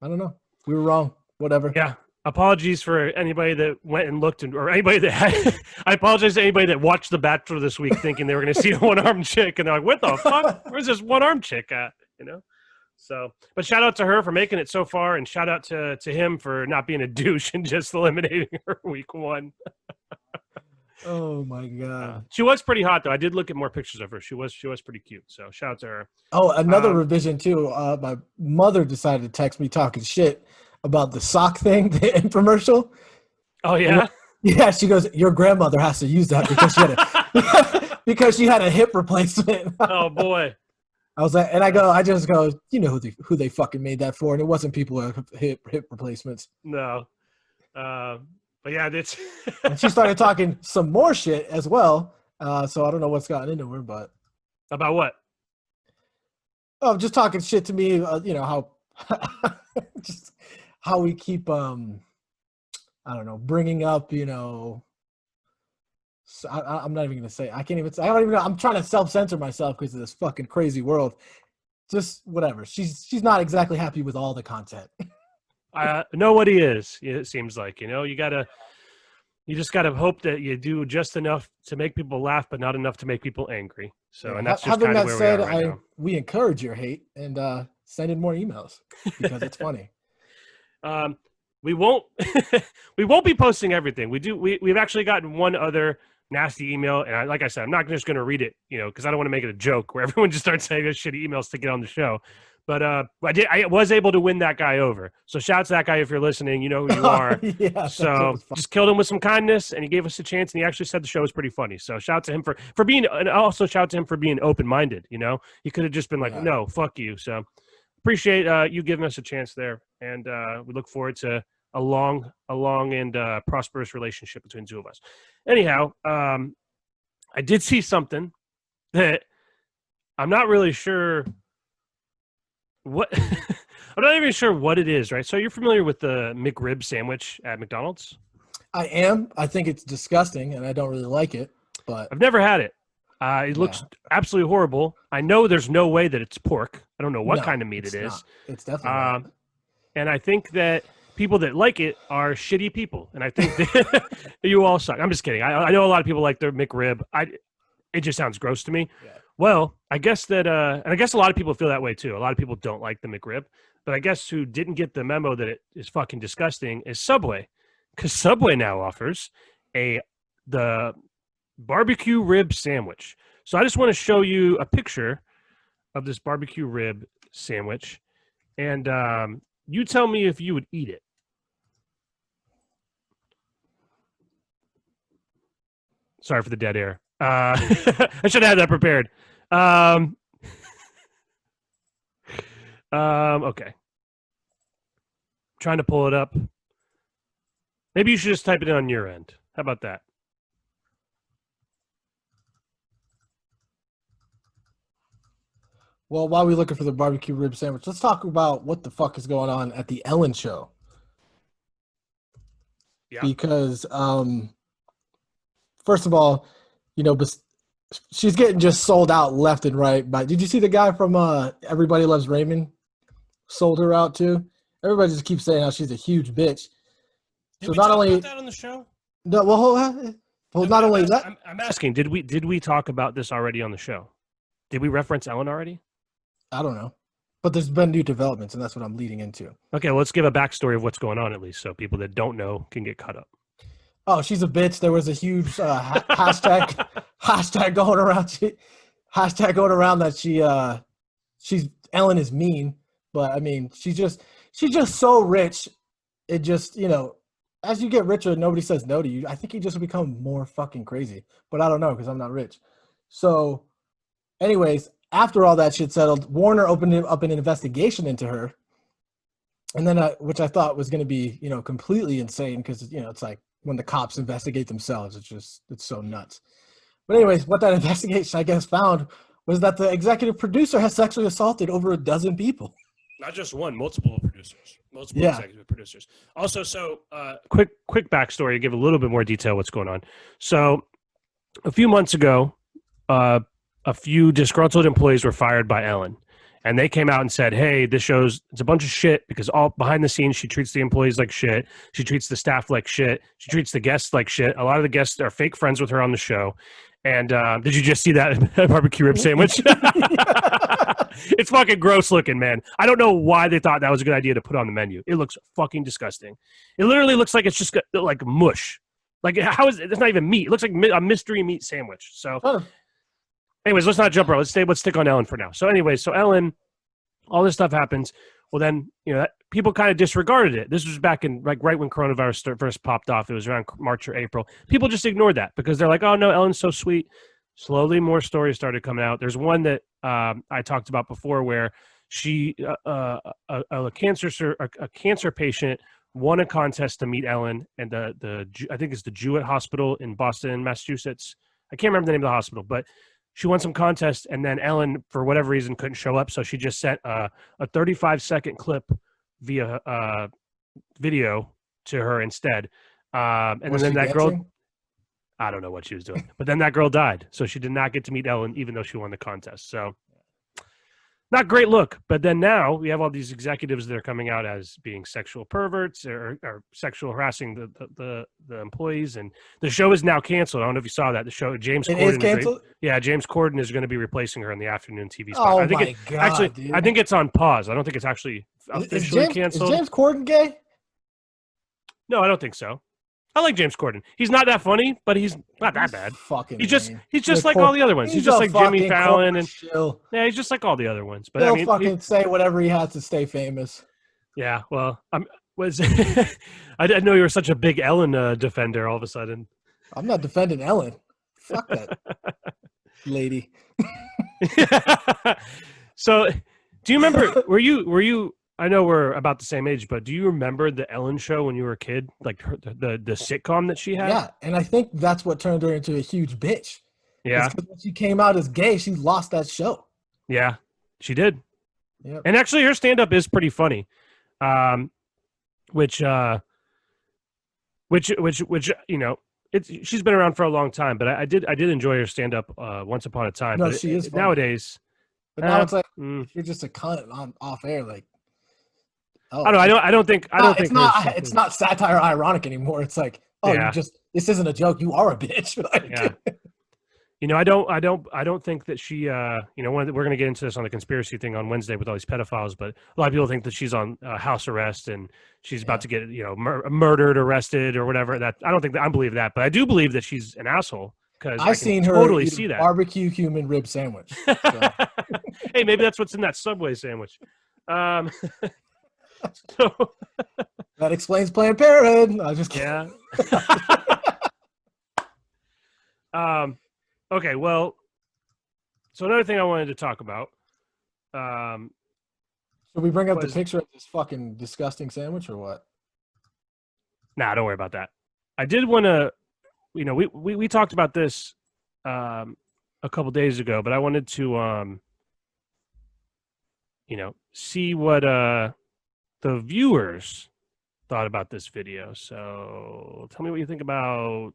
I don't know. We were wrong. Whatever. Yeah. apologies for anybody that went and looked, or anybody that had, I apologize to anybody that watched The Bachelor this week thinking they were going to see a one-armed chick, and they're like, what the fuck? Where's this one-armed chick at? You know? So, but shout out to her for making it so far, and shout out to him for not being a douche and just eliminating her week 1. Oh my god. She was pretty hot though. I did look at more pictures of her. She was pretty cute. So shout out to her. Oh, another revision too. My mother decided to text me talking shit about the sock thing, the infomercial. Oh yeah. Yeah, she goes, your grandmother has to use that because she had a hip replacement. Oh boy. I was like, and I just go, you know who they fucking made that for, and it wasn't people with hip replacements. No. But yeah, that's. And she started talking some more shit as well. So I don't know what's gotten into her, but about what? Oh, just talking shit to me. You know how, just how we keep I don't know, bringing up. You know, so I'm not even gonna say. I can't even. I don't even know. I'm trying to self-censor myself because of this fucking crazy world. Just whatever. She's not exactly happy with all the content. Nobody is. It seems like, you know, you just gotta hope that you do just enough to make people laugh, but not enough to make people angry. So, and that's just kind of where we are right now. We encourage your hate and send in more emails because it's funny. We won't be posting everything. We've actually gotten one other nasty email, and like I said, I'm not just going to read it, you know, because I don't want to make it a joke where everyone just starts saying shitty emails to get on the show. But I was able to win that guy over. So shout out to that guy if you're listening. You know who you are. Yeah, so just killed him with some kindness, and he gave us a chance, and he actually said the show was pretty funny. So shout out to him for being, and also shout out to him for being open-minded. You know, he could have just been like, no, fuck you. So appreciate you giving us a chance there, and we look forward to a long and prosperous relationship between the two of us. Anyhow, I did see something that I'm not really sure what I'm not even sure what it is, right? So you're familiar with the McRib sandwich at McDonald's? I am. I think it's disgusting, and I don't really like it. But I've never had it. It looks absolutely horrible. I know there's no way that it's pork. I don't know what kind of meat it is. Not. It's definitely not. And I think that people that like it are shitty people, and I think that you all suck. I'm just kidding. I know a lot of people like their McRib. It just sounds gross to me. Yeah. Well, I guess that, and I guess a lot of people feel that way too. A lot of people don't like the McRib, but I guess who didn't get the memo that it is fucking disgusting is Subway, because Subway now offers the BBQ Rib Sandwich. So I just want to show you a picture of this barbecue rib sandwich, and you tell me if you would eat it. Sorry for the dead air. I should have had that prepared. Okay. Trying to pull it up. Maybe you should just type it in on your end. How about that? Well, while we're looking for the barbecue rib sandwich, let's talk about what the fuck is going on at the Ellen show. Yeah. Because, first of all, you know, she's getting just sold out left and right. But did you see the guy from Everybody Loves Raymond sold her out too? Everybody just keeps saying how she's a huge bitch. Did we talk about that on the show? No, well, not only that. I'm asking, did we talk about this already on the show? Did we reference Ellen already? I don't know. But there's been new developments, and that's what I'm leading into. Okay, well, let's give a backstory of what's going on at least so people that don't know can get caught up. Oh, she's a bitch. There was a huge hashtag going around that she's Ellen is mean, but I mean she's just so rich. It just, you know, as you get richer, nobody says no to you. I think you just become more fucking crazy. But I don't know because I'm not rich. So, anyways, after all that shit settled, Warner opened up an investigation into her, and then which I thought was going to be, you know, completely insane because, you know, it's like when the cops investigate themselves, it's so nuts. But anyways, what that investigation, I guess, found was that the executive producer has sexually assaulted over a dozen people. Not just one, multiple producers, executive producers. Also, so quick backstory to give a little bit more detail what's going on. So a few months ago, a few disgruntled employees were fired by Ellen. And they came out and said, hey, this show's it's a bunch of shit because all behind the scenes, she treats the employees like shit. She treats the staff like shit. She treats the guests like shit. A lot of the guests are fake friends with her on the show. And did you just see that barbecue rib sandwich? It's fucking gross looking, man. I don't know why they thought that was a good idea to put on the menu. It looks fucking disgusting. It literally looks like it's just like mush. Like, how is it? It's not even meat. It looks like a mystery meat sandwich. So, anyways, let's not jump around. Let's stick on Ellen for now. So, anyways, so Ellen, all this stuff happens. Well, then, people kind of disregarded it. This was back in, like, right when coronavirus first popped off. It was around March or April. People just ignored that because they're like, oh, no, Ellen's so sweet. Slowly, more stories started coming out. There's one that I talked about before where she, a cancer patient, won a contest to meet Ellen, and I think it's the Jewett Hospital in Boston, Massachusetts. I can't remember the name of the hospital, but she won some contest, and then Ellen, for whatever reason, couldn't show up, so she just sent a 35-second clip via video to her instead. And then that girl, I don't know what she was doing, but then that girl died, so she did not get to meet Ellen, even though she won the contest. So not great look. But then now we have all these executives that are coming out as being sexual perverts or sexual harassing the employees, and the show is now canceled. I don't know if you saw that. The show James Corden is canceled. James Corden is going to be replacing her in the afternoon TV spot. Oh I think my god! Actually, dude. I think it's on pause. I don't think it's actually officially canceled. Is James Corden gay? No, I don't think so. I like James Corden. He's not that funny, but he's not that bad. He's just like all the other ones. He's just like Jimmy Fallon and yeah, he's just like all the other ones. But he'll fucking say whatever he has to stay famous. Yeah, well, I didn't know you were such a big Ellen defender. All of a sudden, I'm not defending Ellen. Fuck that lady. So, do you remember? Were you? I know we're about the same age, but do you remember the Ellen show when you were a kid? Like the sitcom that she had? Yeah, and I think that's what turned her into a huge bitch. Yeah. Because when she came out as gay, she lost that show. Yeah, she did. Yep. And actually her stand-up is pretty funny. Which she's been around for a long time, but I did enjoy her stand-up once upon a time. No, but she is funny. Nowadays. But now it's like you're just a cunt on off air, like oh, I don't think it's not satire or ironic anymore. It's like, this isn't a joke. You are a bitch. Like, yeah. I don't think that she, we're going to get into this on the conspiracy thing on Wednesday with all these pedophiles, but a lot of people think that she's on house arrest and she's about to get, murdered, arrested or whatever. That I don't think that I believe that, but I do believe that she's an asshole because I seen her totally see that barbecue human rib sandwich. So. Hey, maybe that's what's in that Subway sandwich. So that explains Planned Parenthood. I just kidding. Yeah. Okay, well, so another thing I wanted to talk about. Should we bring up the picture of this fucking disgusting sandwich or what? Nah, don't worry about that. I did want to, we talked about this a couple days ago, but I wanted to, see what the viewers thought about this video. So tell me what you think about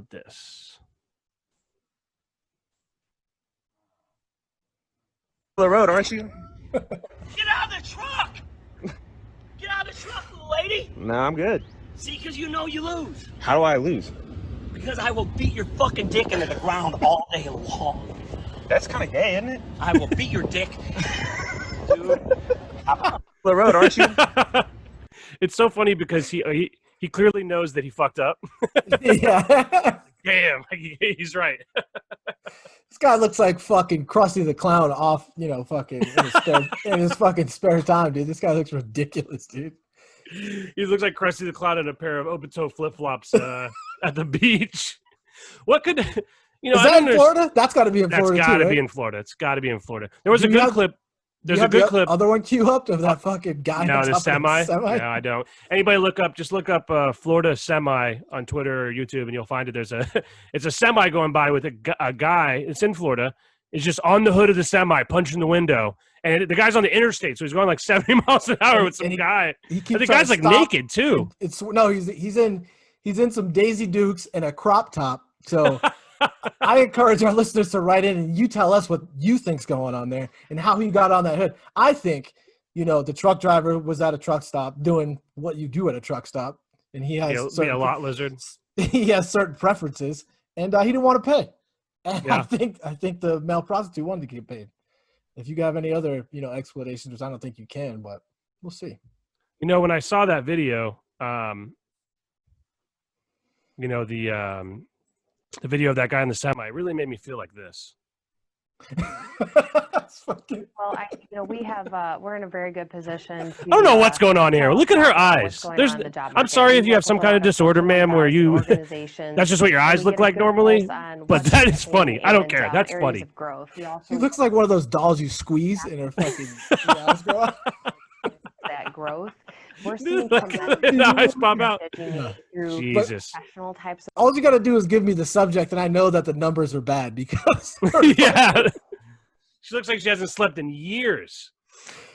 this. The road, aren't you? Get out of the truck! Get out of the truck, little lady! No, I'm good. See, because you know you lose. How do I lose? Because I will beat your fucking dick into the ground all day long. That's kind of gay, isn't it? I will beat your dick. Dude. The road, aren't you? It's so funny because he clearly knows that he fucked up. Yeah. Damn, he's right. This guy looks like fucking Krusty the Clown off, fucking in his fucking spare time, dude. This guy looks ridiculous, dude. He looks like Krusty the Clown in a pair of open-toe flip-flops at the beach. What could is that in Florida? That's got to be in Florida. That's got to right? be in Florida. It's got to be in Florida. There was a good clip. There's a good clip. Other one queue up of that fucking guy. No, the semi. No, I don't. Anybody just look up Florida semi on Twitter or YouTube, and you'll find it. It's a semi going by with a guy. It's in Florida. It's just on the hood of the semi, punching the window, and the guy's on the interstate, so he's going like 70 miles an hour with some guy. And the guy's like naked too. He's in some Daisy Dukes and a crop top. So I encourage our listeners to write in and you tell us what you think's going on there and how he got on that hood. I think, the truck driver was at a truck stop doing what you do at a truck stop, and he has Be a lot lizard. he has certain preferences, and he didn't want to pay. And Yeah. I think the male prostitute wanted to get paid. If you have any other, explanations, which I don't think you can, but we'll see. When I saw that video, the video of that guy in the semi, it really made me feel like this. Well, we have we're in a very good position. I don't know what's going on here. Look at her eyes. I'm sorry if you have some kind of disorder, ma'am, where that's just what your eyes look like normally, but that is funny. I don't care. That's funny. She looks like one of those dolls you squeeze and her fucking eyes go up. That growth. We're seeing the eyes pop out. Jesus. Professional types of all you got to do is give me the subject, and I know that the numbers are bad because yeah, she looks like she hasn't slept in years.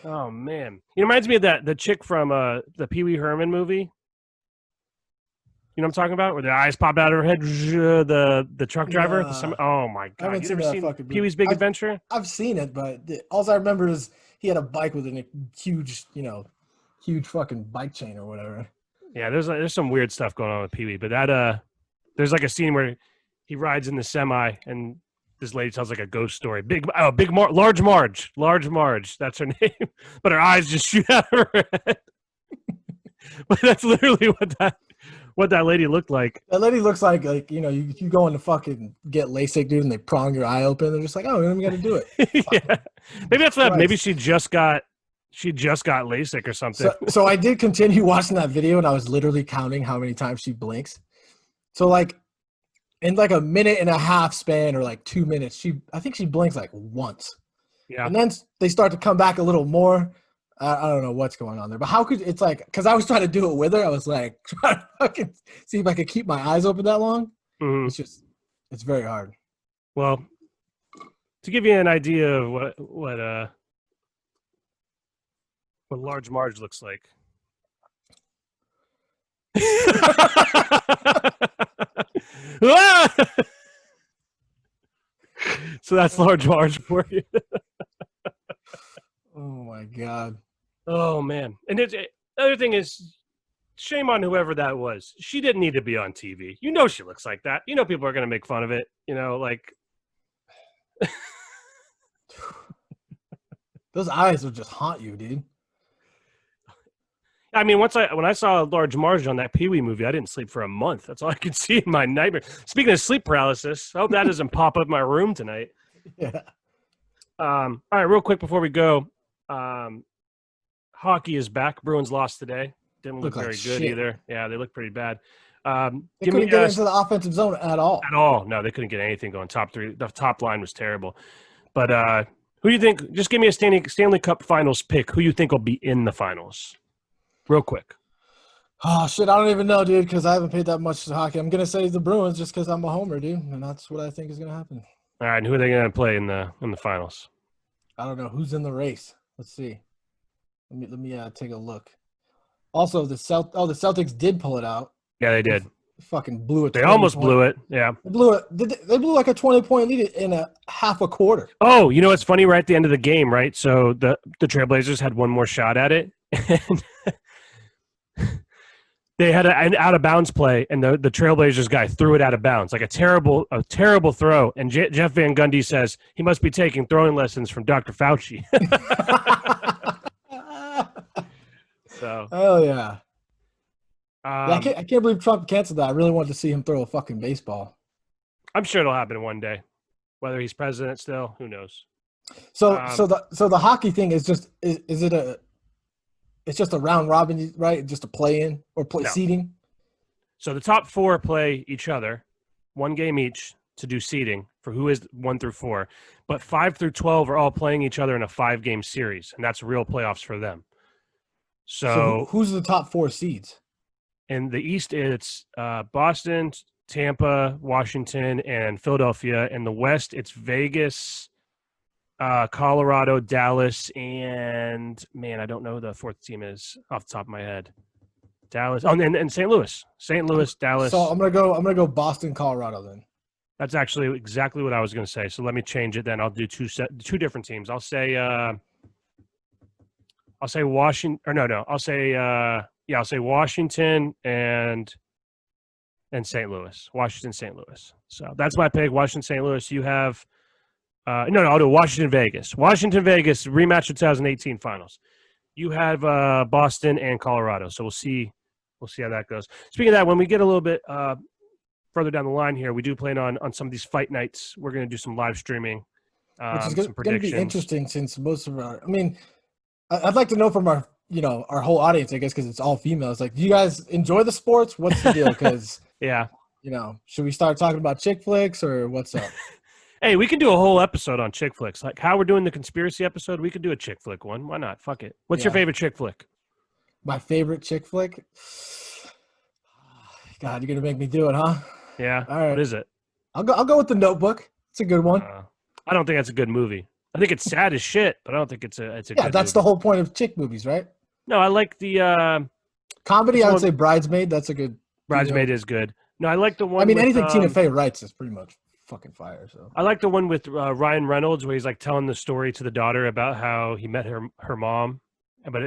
Oh man, it reminds me of the chick from the Pee Wee Herman movie. You know what I'm talking about? Where the eyes pop out of her head. The truck driver. Oh my god! You never seen Pee Wee's Big Adventure? I've seen it, but all I remember is he had a bike with a huge, huge fucking bike chain or whatever. Yeah, there's some weird stuff going on with Pee Wee, but that there's like a scene where he rides in the semi and this lady tells like a ghost story. Large Marge, that's her name. But her eyes just shoot out of her head. But that's literally what that lady looked like. That lady looks like if you go in to fucking get LASIK, dude, and they prong your eye open, they're just like, oh, we got to do it. Yeah, maybe that's what. Maybe she just got LASIK or something. So I did continue watching that video, and I was literally counting how many times she blinks. So in a minute and a half span, or 2 minutes, I think she blinks once. Yeah. And then they start to come back a little more. I don't know what's going on there, but how could it's because I was trying to do it with her. I was trying to fucking see if I could keep my eyes open that long. Mm-hmm. It's very hard. Well, to give you an idea of what Large Marge looks like. So that's Large Marge for you. Oh my god. Oh man. And the other thing is, shame on whoever that was. She didn't need to be on TV. She looks like that. People are gonna make fun of it. Those eyes will just haunt you, dude. I mean, when I saw Large Marge on that Pee Wee movie, I didn't sleep for a month. That's all I could see in my nightmare. Speaking of sleep paralysis, I hope that doesn't pop up in my room tonight. Yeah. All right, real quick before we go, hockey is back. Bruins lost today. Didn't look very good either. Yeah, they look pretty bad. They couldn't get into the offensive zone at all. At all. No, they couldn't get anything going. Top three. The top line was terrible. But who do you think? Just give me a Stanley Cup Finals pick. Who you think will be in the finals? Real quick. Oh, shit. I don't even know, dude, because I haven't paid that much to hockey. I'm going to say the Bruins just because I'm a homer, dude, and that's what I think is going to happen. All right, and who are they going to play in the finals? I don't know. Who's in the race? Let's see. Let me take a look. Also, the Celtics did pull it out. Yeah, they did. Fucking blew it. They almost blew it. Yeah. They blew it. They blew like a 20-point lead in a half a quarter. Oh, you know what's funny? Right at the end of the game, right? So the Trailblazers had one more shot at it. And they had an out-of-bounds play, and the Trailblazers guy threw it out of bounds. Like a terrible throw. And Jeff Van Gundy says he must be taking throwing lessons from Dr. Fauci. So. Oh, yeah. I can't believe Trump canceled that. I really wanted to see him throw a fucking baseball. I'm sure it'll happen one day. Whether he's president still, who knows? So the hockey thing is just it's just a round robin, right? Just a play in or seeding. So the top four play each other, one game each to do seeding for who is 1 through 4. But 5 through 12 are all playing each other in a 5-game series, and that's real playoffs for them. So who's the top 4 seeds? In the East, it's Boston, Tampa, Washington, and Philadelphia. In the West, it's Vegas, Colorado, Dallas, and man, I don't know who the 4th team is off the top of my head. Dallas, and St. Louis, Dallas. So I'm gonna go Boston, Colorado then. That's actually exactly what I was going to say. So let me change it. Then I'll do two different teams. I'll say Washington. Or no. I'll say Washington and St. Louis. Washington, St. Louis. So that's my pick. Washington, St. Louis. You have I'll do Washington, Vegas. Washington, Vegas rematch of 2018 finals. You have Boston and Colorado. So we'll see how that goes. Speaking of that, when we get a little bit further down the line here, we do plan on some of these fight nights. We're going to do some live streaming, which is some going to be predictions. interesting since most of our. I mean, I'd like to know from our our whole audience, I guess, because it's all females. Like, do you guys enjoy the sports? What's the deal? Because yeah, should we start talking about chick flicks or what's up? Hey, we can do a whole episode on chick flicks. Like how we're doing the conspiracy episode, we could do a chick flick one. Why not? Fuck it. What's your favorite chick flick? My favorite chick flick? God, you're gonna make me do it, huh? Yeah. All right. What is it? I'll go with The Notebook. It's a good one. I don't think that's a good movie. I think it's sad as shit, but I don't think it's a good that's movie. The whole point of chick movies, right? No, I like the comedy. I would say Bridesmaid. That's a good. Bridesmaid is good. No, I like the one. I mean, with, anything Tina Fey writes is pretty much fucking fire. So I like the one with Ryan Reynolds where he's like telling the story to the daughter about how he met her mom, but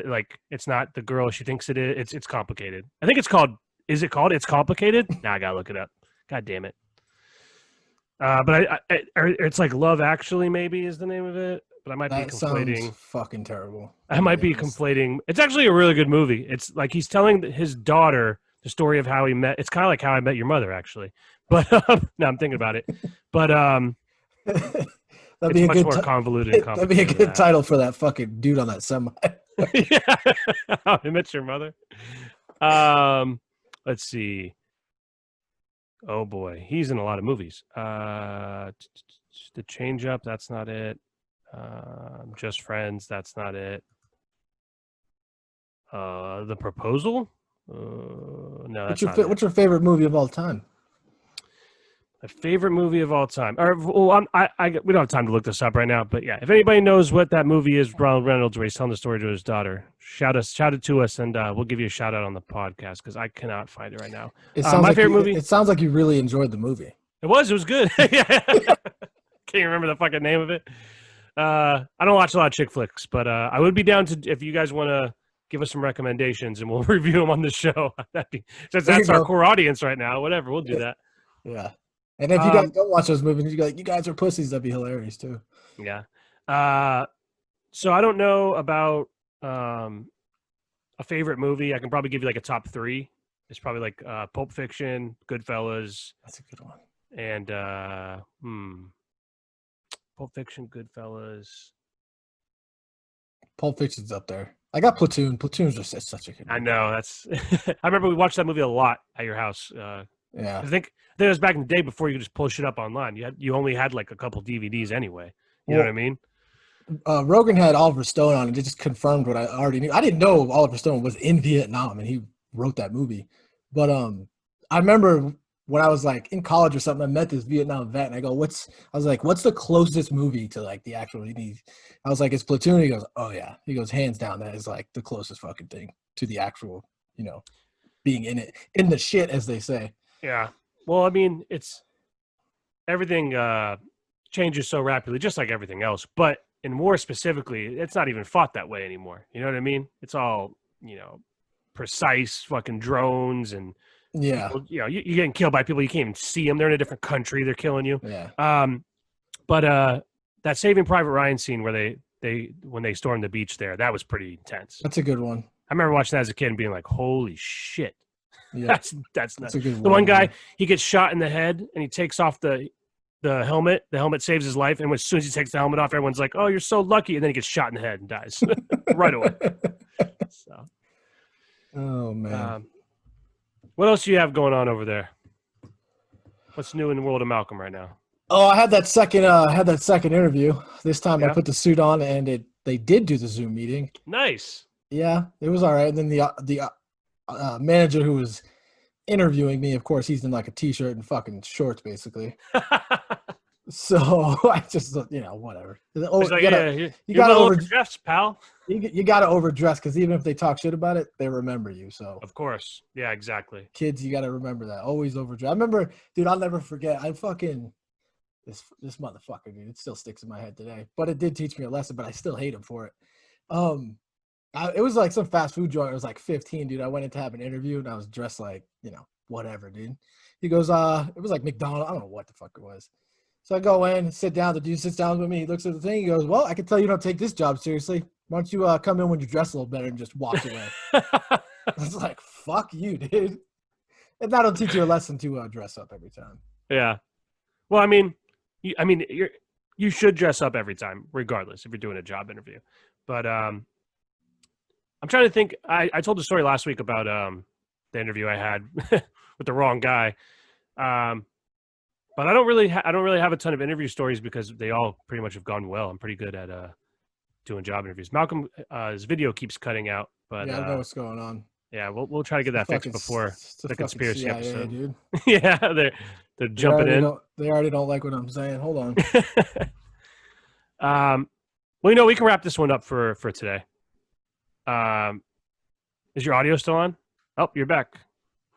it's not the girl she thinks it is. It's complicated. I think it's called. Is it called? It's Complicated? Nah, I gotta look it up. God damn it. But it's like Love Actually, maybe is the name of it. But I might be conflating. Sounds fucking terrible. I might be conflating. It's actually a really good movie. It's like he's telling his daughter the story of how he met. It's kind of like How I Met Your Mother, actually. But no, I'm thinking about it. But it's much more convoluted and complicated. That'd be a good title for that fucking dude on that semi. Yeah, How I Met Your Mother. Let's see. Oh boy, he's in a lot of movies. The Change Up, that's not it. Just Friends, that's not it. The Proposal? No, that's not it. What's your favorite movie of all time? My favorite movie of all time. We don't have time to look this up right now, but yeah, if anybody knows what that movie is, Ryan Reynolds, where he's telling the story to his daughter, shout it to us, and we'll give you a shout out on the podcast because I cannot find it right now. My favorite movie. It sounds like you really enjoyed the movie. It was good. Yeah. Can't remember the fucking name of it. I don't watch a lot of chick flicks, but I would be down to if you guys want to give us some recommendations and we'll review them on the show. That's our core audience right now. Whatever, we'll do that. Yeah. And if you guys don't watch those movies, you're like, you guys are pussies, that'd be hilarious too. Yeah. So I don't know about a favorite movie. I can probably give you like a top three. It's probably like Pulp Fiction, Goodfellas. That's a good one. And Pulp Fiction, Goodfellas. Pulp Fiction's up there. I got Platoon. Platoon's just such a good movie. I know. That's. I remember we watched that movie a lot at your house. Yeah. I think it was back in the day before you could just pull shit up online. You only had like a couple DVDs anyway. You know what I mean? Rogan had Oliver Stone on, and it just confirmed what I already knew. I didn't know Oliver Stone was in Vietnam, and he wrote that movie. But I remember when I was like in college or something, I met this Vietnam vet, and I was like, what's the closest movie to like the actual? I was like, it's Platoon. He goes, oh yeah. He goes, hands down, that is like the closest fucking thing to the actual, being in it, in the shit, as they say. Yeah. Well, I mean, it's everything changes so rapidly, just like everything else. But in war specifically, it's not even fought that way anymore. You know what I mean? It's all, precise fucking drones and people, you're getting killed by people you can't even see them. They're in a different country. They're killing you. Yeah. But that Saving Private Ryan scene where when they stormed the beach there, that was pretty intense. That's a good one. I remember watching that as a kid and being like, holy shit. Yeah. That's nuts. The one guy, he gets shot in the head and he takes off the helmet. The helmet saves his life. And as soon as he takes the helmet off, everyone's like, oh, you're so lucky. And then he gets shot in the head and dies right away. So. Oh, man. What else do you have going on over there? What's new in the world of Malcolm right now? Oh, I had that second interview. This time I put the suit on and they did do the Zoom meeting. Nice. Yeah, it was all right. And then the manager who was interviewing me, of course, he's in like a t-shirt and fucking shorts, basically. So I just, whatever. You gotta overdress, pal. You gotta overdress because even if they talk shit about it, they remember you. So of course, yeah, exactly. Kids, you gotta remember that. Always overdress. I remember, dude. I'll never forget. This motherfucker, dude. It still sticks in my head today. But it did teach me a lesson, but I still hate him for it. It was like some fast food joint. I was like 15, dude. I went in to have an interview and I was dressed like, whatever, dude. He goes, it was like McDonald's. I don't know what the fuck it was. So I go in, sit down. The dude sits down with me. He looks at the thing. He goes, well, I can tell you don't take this job seriously. Why don't you come in when you dress a little better, and just walks away. I was like, fuck you, dude. And that'll teach you a lesson to dress up every time. Yeah. Well, you should dress up every time, regardless if you're doing a job interview. But I'm trying to think. I told the story last week about the interview I had with the wrong guy. But I don't really have a ton of interview stories because they all pretty much have gone well. I'm pretty good at doing job interviews. Malcolm, his video keeps cutting out, but yeah, I know what's going on. Yeah, we'll try to get that fixed before the conspiracy CIA, episode. Dude. Yeah, they're jumping in. They already don't like what I'm saying. Hold on. Well, we can wrap this one up for today. Is your audio still on? Oh, you're back.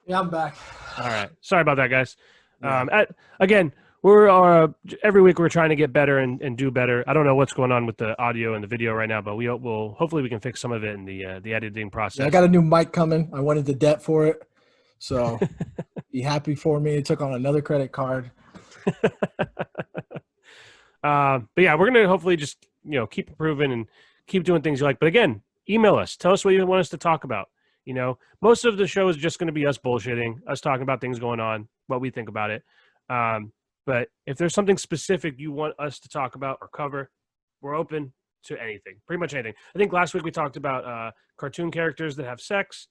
Yeah, I'm back. All right. Sorry about that, guys. Yeah. Again, we're every week we're trying to get better and do better. I don't know what's going on with the audio and the video right now, but we'll hopefully we can fix some of it in the editing process. Yeah, I got a new mic coming. I went into debt for it, so be happy for me. It took on another credit card. But yeah, we're gonna hopefully just keep improving and keep doing things you like. But again, email us. Tell us what you want us to talk about. Most of the show is just going to be us bullshitting, us talking about things going on, what we think about it. But if there's something specific you want us to talk about or cover, we're open to anything, pretty much anything. I think last week we talked about cartoon characters that have sex.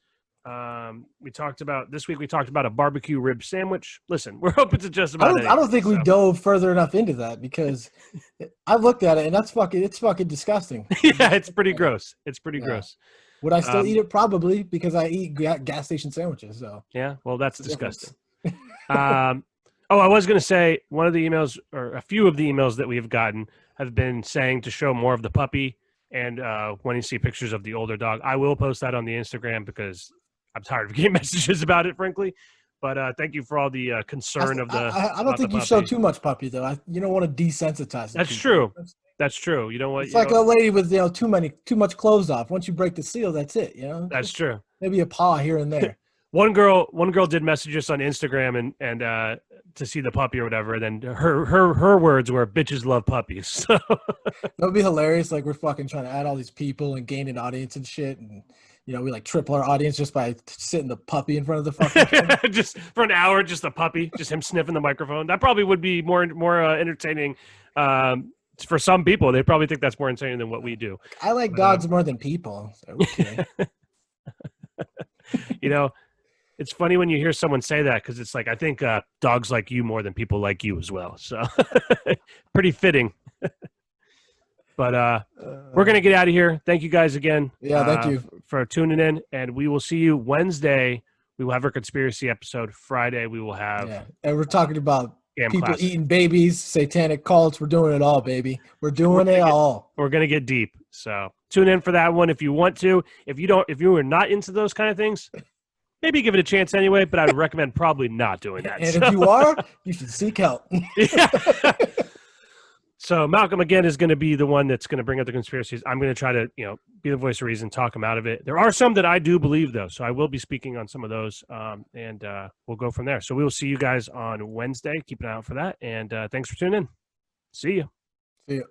This week we talked about a BBQ rib sandwich. Listen, we're open to just about anything. I don't think we dove further enough into that because I looked at it and it's fucking disgusting. Yeah, it's pretty gross. It's pretty gross. Would I still eat it? Probably, because I eat gas station sandwiches. So yeah, well, that's disgusting. I was going to say one of the emails, or a few of the emails that we've gotten, have been saying to show more of the puppy and wanting to see pictures of the older dog. I will post that on the Instagram because I'm tired of getting messages about it, frankly. But thank you for all the concern of the. I don't think you show too much puppy though. You don't want to desensitize. That's true. That's true. You know what? It's like a lady with too much clothes off. Once you break the seal, that's it. That's true. Maybe a paw here and there. One girl did message us on Instagram and to see the puppy or whatever. And then her words were, "Bitches love puppies." So that would be hilarious. Like we're fucking trying to add all these people and gain an audience and shit, and we like triple our audience just by sitting the puppy in front of the fucking just for an hour, just the puppy, just him sniffing the microphone. That probably would be more entertaining. For some people, they probably think that's more entertaining than what we do. I like dogs more than people. So okay. It's funny when you hear someone say that because it's like, I think dogs like you more than people like you as well. So pretty fitting. But we're going to get out of here. Thank you guys again. Yeah, thank you for tuning in. And we will see you Wednesday. We will have our conspiracy episode. Friday, we will have. Yeah. And we're talking about people classic. Eating babies, satanic cults. We're doing it all, baby. We're doing it all. We're going to get deep. So tune in for that one if you want to. If you are not into those kind of things, maybe give it a chance anyway, but I would recommend probably not doing that. And if you are, you should seek help. So Malcolm, again, is going to be the one that's going to bring up the conspiracies. I'm going to try to, be the voice of reason, talk him out of it. There are some that I do believe, though, so I will be speaking on some of those, and we'll go from there. So we will see you guys on Wednesday. Keep an eye out for that, and thanks for tuning in. See you. See you.